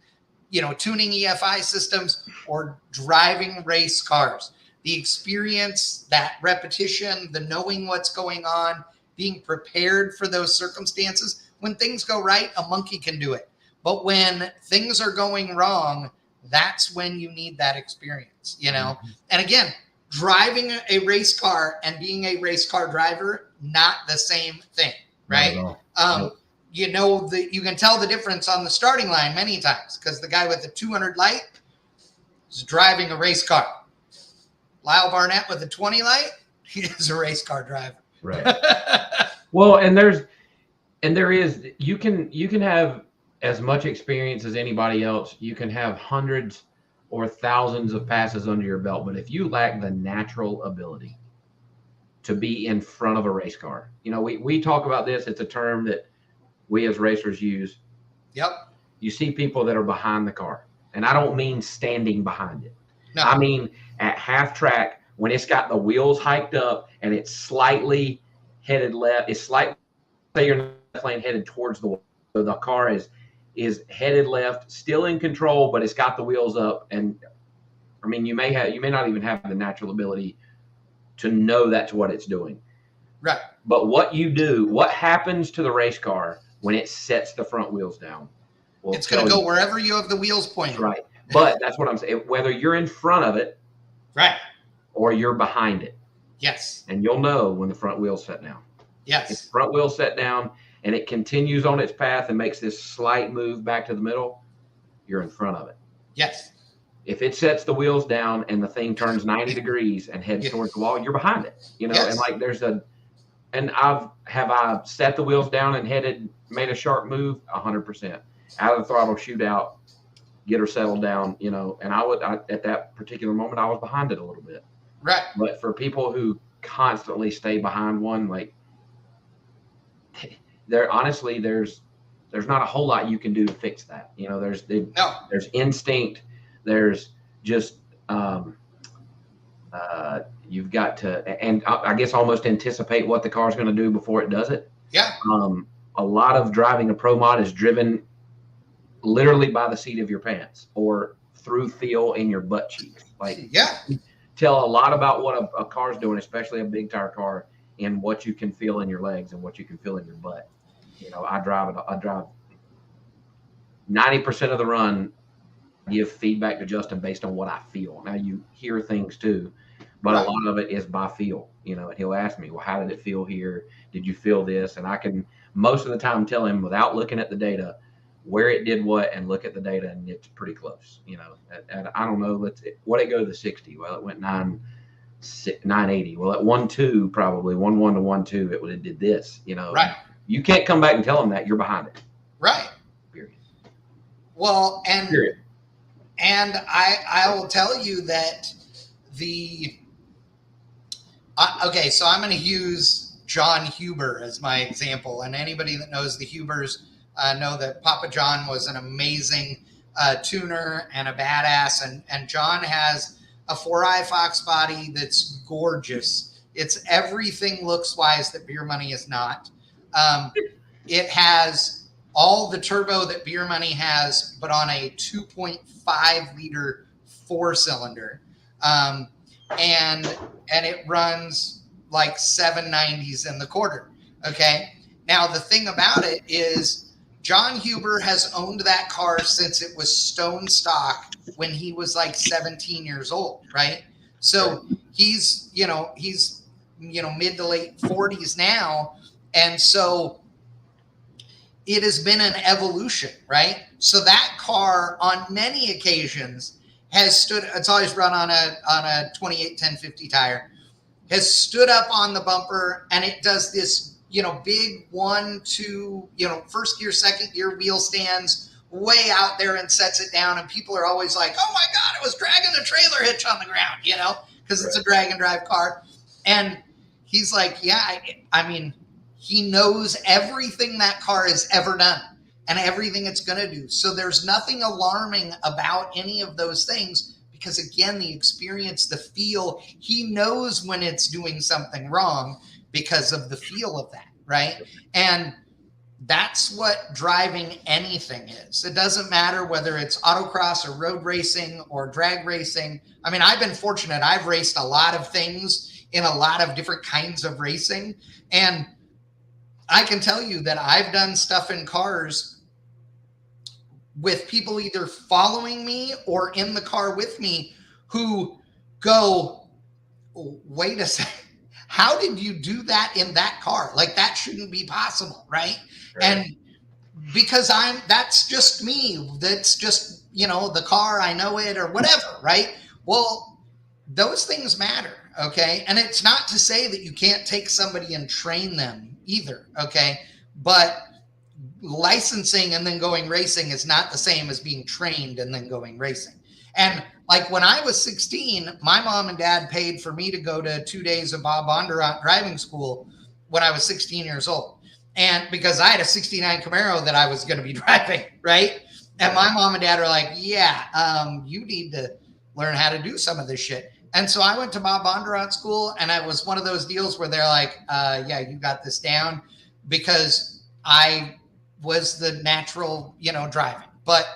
Speaker 2: you know, tuning EFI systems or driving race cars. The experience, that repetition, the knowing what's going on, being prepared for those circumstances. When things go right, a monkey can do it. But when things are going wrong, that's when you need that experience, you know? Mm-hmm. And again, driving a race car and being a race car driver, not the same thing, right? Nope. You know, you can tell the difference on the starting line many times because the guy with the 200 light is driving a race car. Lyle Barnett with the 20 light, he is a race car driver.
Speaker 1: Right. Well, and there is, you can have as much experience as anybody else. You can have hundreds or thousands of passes under your belt, but if you lack the natural ability to be in front of a race car, you know, we talk about this. It's a term that we as racers use.
Speaker 2: Yep.
Speaker 1: You see people that are behind the car, and I don't mean standing behind it.
Speaker 2: No.
Speaker 1: I mean at half track when it's got the wheels hiked up and it's slightly headed left. It's slightly, say you're in the lane headed towards the wall. So the car is headed left, still in control, but it's got the wheels up. And I mean, you may not even have the natural ability to know that's what it's doing.
Speaker 2: Right.
Speaker 1: But what happens to the race car when it sets the front wheels down?
Speaker 2: It's going to go wherever you have the wheels pointed.
Speaker 1: Right. But that's what I'm saying. Whether you're in front of it,
Speaker 2: right,
Speaker 1: or you're behind it.
Speaker 2: Yes.
Speaker 1: And you'll know when the front wheel's set down.
Speaker 2: Yes.
Speaker 1: If the front wheel's set down and it continues on its path and makes this slight move back to the middle, you're in front of it.
Speaker 2: Yes.
Speaker 1: if it sets the wheels down and the thing turns 90 degrees and heads towards the wall, you're behind it, you know, and like and I set the wheels down and made a sharp move 100% out of the throttle, shoot out, get her settled down, you know, and at that particular moment, I was behind it a little bit.
Speaker 2: Right.
Speaker 1: But for people who constantly stay behind one, like there's not a whole lot you can do to fix that. You know, there's instinct. There's just you've got to, and I guess almost anticipate what the car's going to do before it does it.
Speaker 2: Yeah.
Speaker 1: A lot of driving a pro mod is driven literally by the seat of your pants or through feel in your butt cheeks. Like,
Speaker 2: yeah,
Speaker 1: tell a lot about what a car's doing, especially a big tire car, and what you can feel in your legs and what you can feel in your butt. You know, I drive 90% of the run, give feedback to Justin based on what I feel. Now you hear things too, but a lot of it is by feel, you know, and he'll ask me, well, how did it feel here? Did you feel this? And I can most of the time tell him without looking at the data where it did what and look at the data, and it's pretty close, you know. And I don't know, what it go to 60? Well, it went 980. Well, at 1.2, probably 1.1 to 1.2, it did this, you know.
Speaker 2: Right.
Speaker 1: You can't come back and tell them that you're behind it.
Speaker 2: Right.
Speaker 1: Period.
Speaker 2: Well, and
Speaker 1: Period.
Speaker 2: And I will tell you that okay, so I'm going to use John Huber as my example, and anybody that knows the Hubers know that Papa John was an amazing tuner and a badass, and John has a 4i Fox body that's gorgeous. It's everything looks-wise that Beer Money is not. It has all the turbo that Beer Money has, but on a 2.5 liter 4-cylinder. And it runs like 790s in the quarter. Okay. Now, the thing about it is John Huber has owned that car since it was stone stock when he was like 17 years old. Right. So he's mid to late 40s now. And so it has been an evolution, right? So that car on many occasions has stood, it's always run on a 28 1050 tire, has stood up on the bumper, and it does this, big 1, 2, first gear, second gear wheel stands way out there and sets it down. And people are always like, oh my God, it was dragging a trailer hitch on the ground, because it's a drag and drive car. And he's like, yeah, I mean, he knows everything that car has ever done and everything it's going to do. So there's nothing alarming about any of those things because, again, the experience, the feel, he knows when it's doing something wrong because of the feel of that, right? And that's what driving anything is. It doesn't matter whether it's autocross or road racing or drag racing. I mean, I've been fortunate. I've raced a lot of things in a lot of different kinds of racing, and I can tell you that I've done stuff in cars with people either following me or in the car with me who go, wait a second, how did you do that in that car? Like, that shouldn't be possible, right? And because that's just me. That's just, the car, I know it or whatever, right? Well, those things matter, okay? And it's not to say that you can't take somebody and train them either, okay? But licensing and then going racing is not the same as being trained and then going racing. And like when I was 16, my mom and dad paid for me to go to 2 days of Bob Bondurant driving school when I was 16 years old. And because I had a 69 Camaro that I was going to be driving, right? And my mom and dad are like, yeah, you need to learn how to do some of this shit. And so I went to Bob Bondurant school, and it was one of those deals where they're like, yeah, you got this down, because I was the natural, driving. But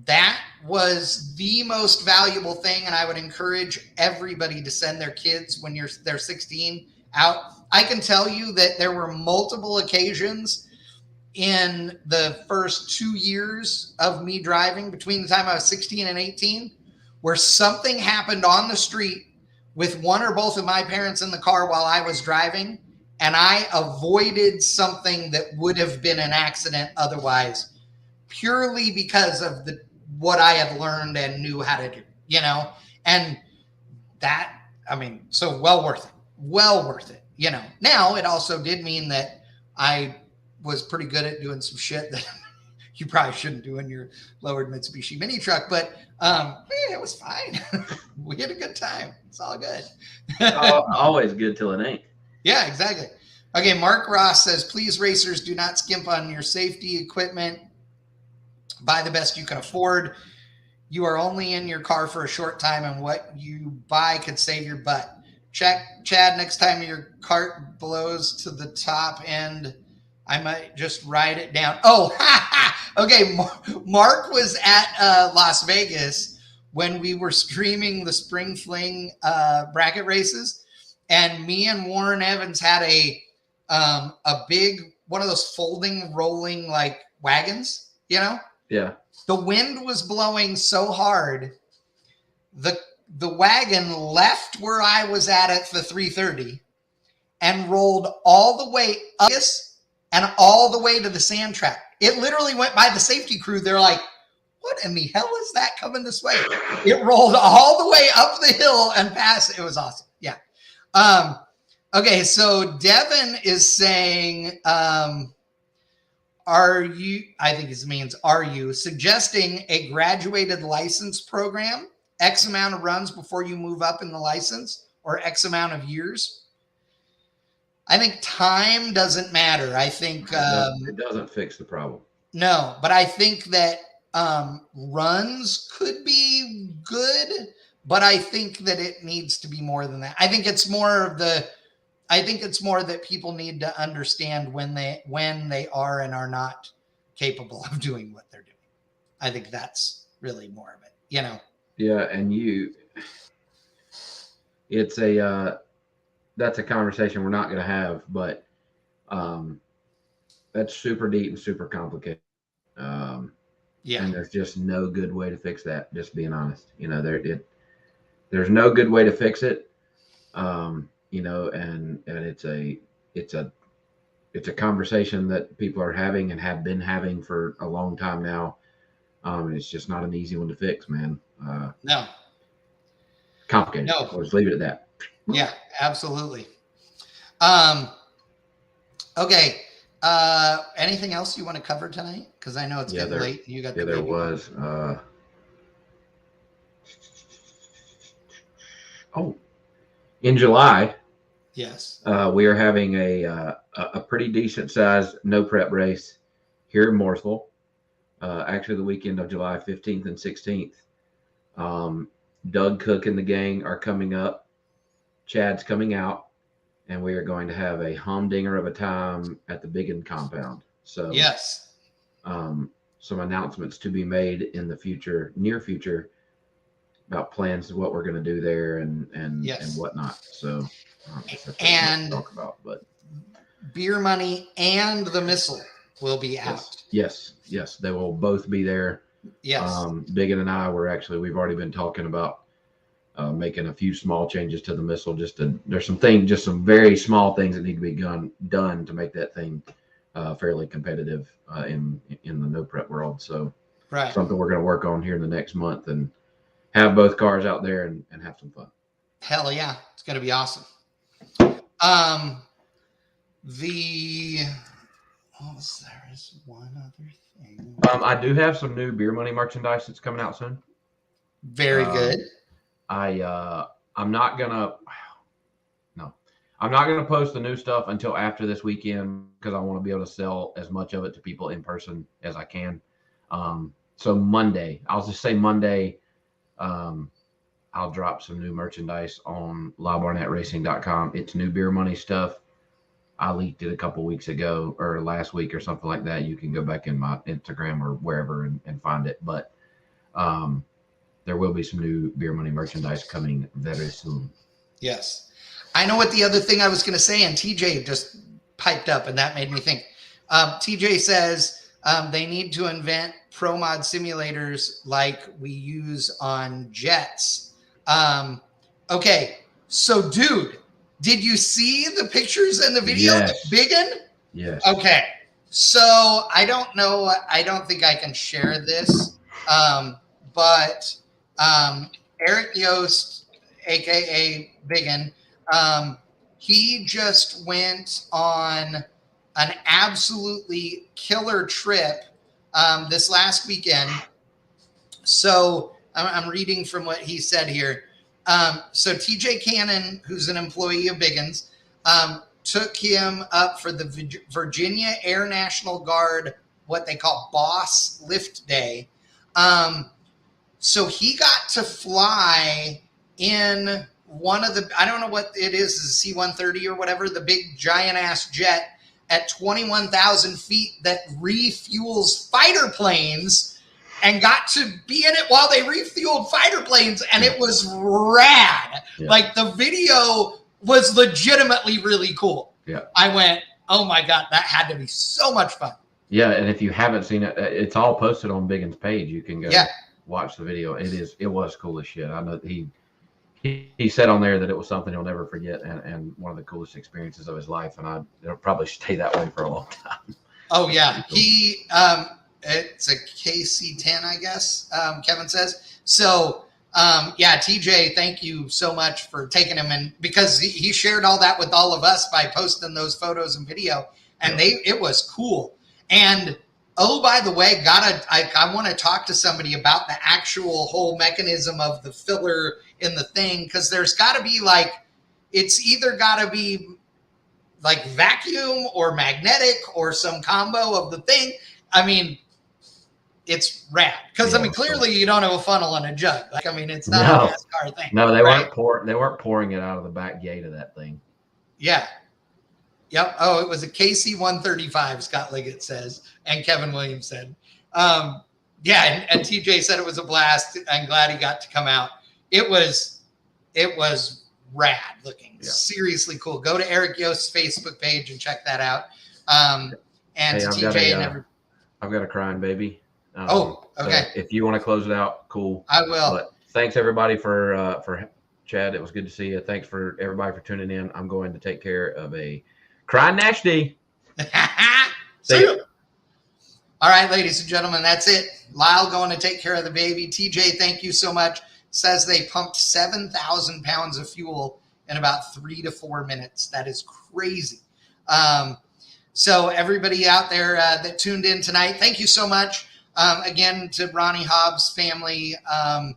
Speaker 2: that was the most valuable thing, and I would encourage everybody to send their kids when they're 16 out. I can tell you that there were multiple occasions in the first 2 years of me driving, between the time I was 16 and 18, where something happened on the street with one or both of my parents in the car while I was driving, and I avoided something that would have been an accident otherwise, purely because of what I had learned and knew how to do, you know, and that, I mean, so well worth it, you know. Now it also did mean that I was pretty good at doing some shit that you probably shouldn't do in your lowered Mitsubishi mini truck, but it was fine. We had a good time. It's all good.
Speaker 1: Always good till it ain't.
Speaker 2: Yeah, exactly. Okay, Mark Ross says, please, racers, do not skimp on your safety equipment. Buy the best you can afford. You are only in your car for a short time, and what you buy could save your butt. Chad, next time your cart blows to the top end, I might just ride it down. Oh, okay. Mark was at Las Vegas when we were streaming the Spring Fling bracket races, and me and Warren Evans had a big one of those folding, rolling like wagons, you know?
Speaker 1: Yeah.
Speaker 2: The wind was blowing so hard, the wagon left where I was at the 330 and rolled all the way up and all the way to the sand track. It literally went by the safety crew. They're like, what in the hell is that coming this way? It rolled all the way up the hill and past. It was awesome. Yeah. Okay, so Devin is saying, are you suggesting a graduated license program, X amount of runs before you move up in the license, or X amount of years? I think time doesn't matter. I think
Speaker 1: it doesn't fix the problem.
Speaker 2: No, but I think that runs could be good, but I think that it needs to be more than that. I think it's more that people need to understand when they are and are not capable of doing what they're doing. I think that's really more of it, you know?
Speaker 1: Yeah. And that's a conversation we're not going to have, but that's super deep and super complicated.
Speaker 2: Yeah.
Speaker 1: And there's just no good way to fix that. Just being honest, you know, there's no good way to fix it. You know, and it's a conversation that people are having and have been having for a long time now. And it's just not an easy one to fix, man.
Speaker 2: No.
Speaker 1: Complicated.
Speaker 2: No.
Speaker 1: We'll just leave it at that.
Speaker 2: Yeah, absolutely. Okay. Anything else you want to cover tonight? Because I know it's getting late. You got
Speaker 1: there was. In July.
Speaker 2: Yes.
Speaker 1: We are having a pretty decent sized no prep race here in Mooresville. Actually, the weekend of July 15th and 16th. Doug Cook and the gang are coming up. Chad's coming out, and we are going to have a humdinger of a time at the Biggin compound. So
Speaker 2: yes,
Speaker 1: some announcements to be made in the near future, about plans of what we're going to do there and whatnot. So
Speaker 2: and
Speaker 1: talk about, but
Speaker 2: Beer Money and the Missile will be out.
Speaker 1: Yes, they will both be there.
Speaker 2: Yes.
Speaker 1: Biggin and I we've already been talking about making a few small changes to the Missile. There's some very small things that need to be done to make that thing fairly competitive in the no prep world. So something we're going to work on here in the next month and have both cars out there and have some fun.
Speaker 2: Hell yeah, it's going to be awesome. There is one other thing.
Speaker 1: I do have some new Beer Money merchandise that's coming out soon.
Speaker 2: Very good.
Speaker 1: I'm not gonna post the new stuff until after this weekend because I want to be able to sell as much of it to people in person as I can. So Monday, I'll just say Monday, I'll drop some new merchandise on LyleBarnettRacing.com. It's new Beer Money stuff. I leaked it a couple weeks ago or last week or something like that. You can go back in my Instagram or wherever and find it. But there will be some new Beer Money merchandise coming very soon. Yes.
Speaker 2: I know what the other thing I was going to say, and TJ just piped up, and that made me think. TJ says they need to invent pro mod simulators like we use on jets. Okay, so dude, did you see the pictures and the video?
Speaker 1: Yes.
Speaker 2: Biggin?
Speaker 1: Yes.
Speaker 2: Okay, so I don't know. I don't think I can share this, but Eric Yost, aka Biggin, he just went on an absolutely killer trip this last weekend. So I'm reading from what he said here. So TJ Cannon, who's an employee of Biggins, took him up for the Virginia Air National Guard, what they call Boss Lift Day. So he got to fly in one of the, I don't know what it is a C-130 or whatever, the big giant ass jet at 21,000 feet that refuels fighter planes, and got to be in it while they refueled fighter planes. And it was rad. Yeah. Like the video was legitimately really cool.
Speaker 1: Yeah.
Speaker 2: I went, oh my God, that had to be so much fun.
Speaker 1: Yeah. And if you haven't seen it, it's all posted on Biggins' page. You can go watch the video. It was cool as shit. I know he said on there that it was something he'll never forget, and one of the coolest experiences of his life. And it'll probably stay that way for a long time.
Speaker 2: Oh yeah. Cool. He, it's a KC-10, I guess, Kevin says. So, yeah, TJ, thank you so much for taking him in, because he shared all that with all of us by posting those photos and video, and it was cool. And oh, by the way, I want to talk to somebody about the actual whole mechanism of the filler in the thing, because there's got to be it's either got to be like vacuum or magnetic or some combo of the thing. I mean, it's rad, because clearly you don't have a funnel and a jug. It's not a NASCAR thing.
Speaker 1: No, they weren't pouring it out of the back gate of that thing.
Speaker 2: Yeah. Yep. Oh, it was a KC-135, Scott Liggett says, and Kevin Williams said. Yeah, and TJ said it was a blast. I'm glad he got to come out. It was rad looking. Yeah. Seriously cool. Go to Eric Yost's Facebook page and check that out. And to TJ and everybody.
Speaker 1: I've got a crying baby.
Speaker 2: Okay.
Speaker 1: So if you want to close it out, cool.
Speaker 2: I will.
Speaker 1: But thanks everybody for Chad. It was good to see you. Thanks for everybody for tuning in. I'm going to take care of a crying Nash D.
Speaker 2: See you. All right, ladies and gentlemen, that's it. Lyle going to take care of the baby. TJ, thank you so much. Says they pumped 7,000 pounds of fuel in about 3 to 4 minutes. That is crazy. So everybody out there that tuned in tonight, thank you so much. Again, to Ronnie Hobbs' family, our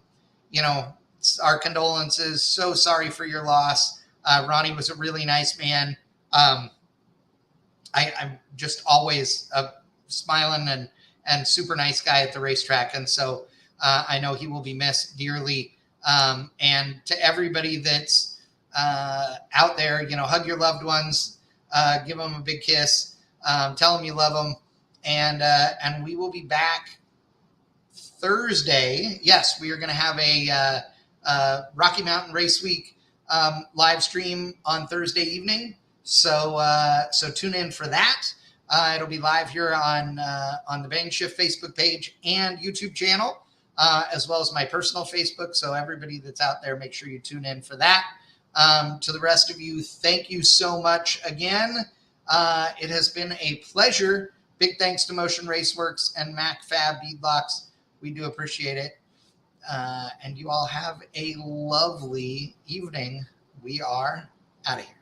Speaker 2: condolences. So sorry for your loss. Ronnie was a really nice man. I'm just always smiling and super nice guy at the racetrack. And so I know he will be missed dearly. And to everybody that's out there, hug your loved ones, give them a big kiss, tell them you love them. And we will be back Thursday. Yes, we are going to have a Rocky Mountain Race Week live stream on Thursday evening. So tune in for that. It'll be live here on the Bang Shift Facebook page and YouTube channel, as well as my personal Facebook. So everybody that's out there, make sure you tune in for that. To the rest of you, thank you so much again. It has been a pleasure. Big thanks to Motion Raceworks and MacFab Beadlocks. We do appreciate it. And you all have a lovely evening. We are out of here.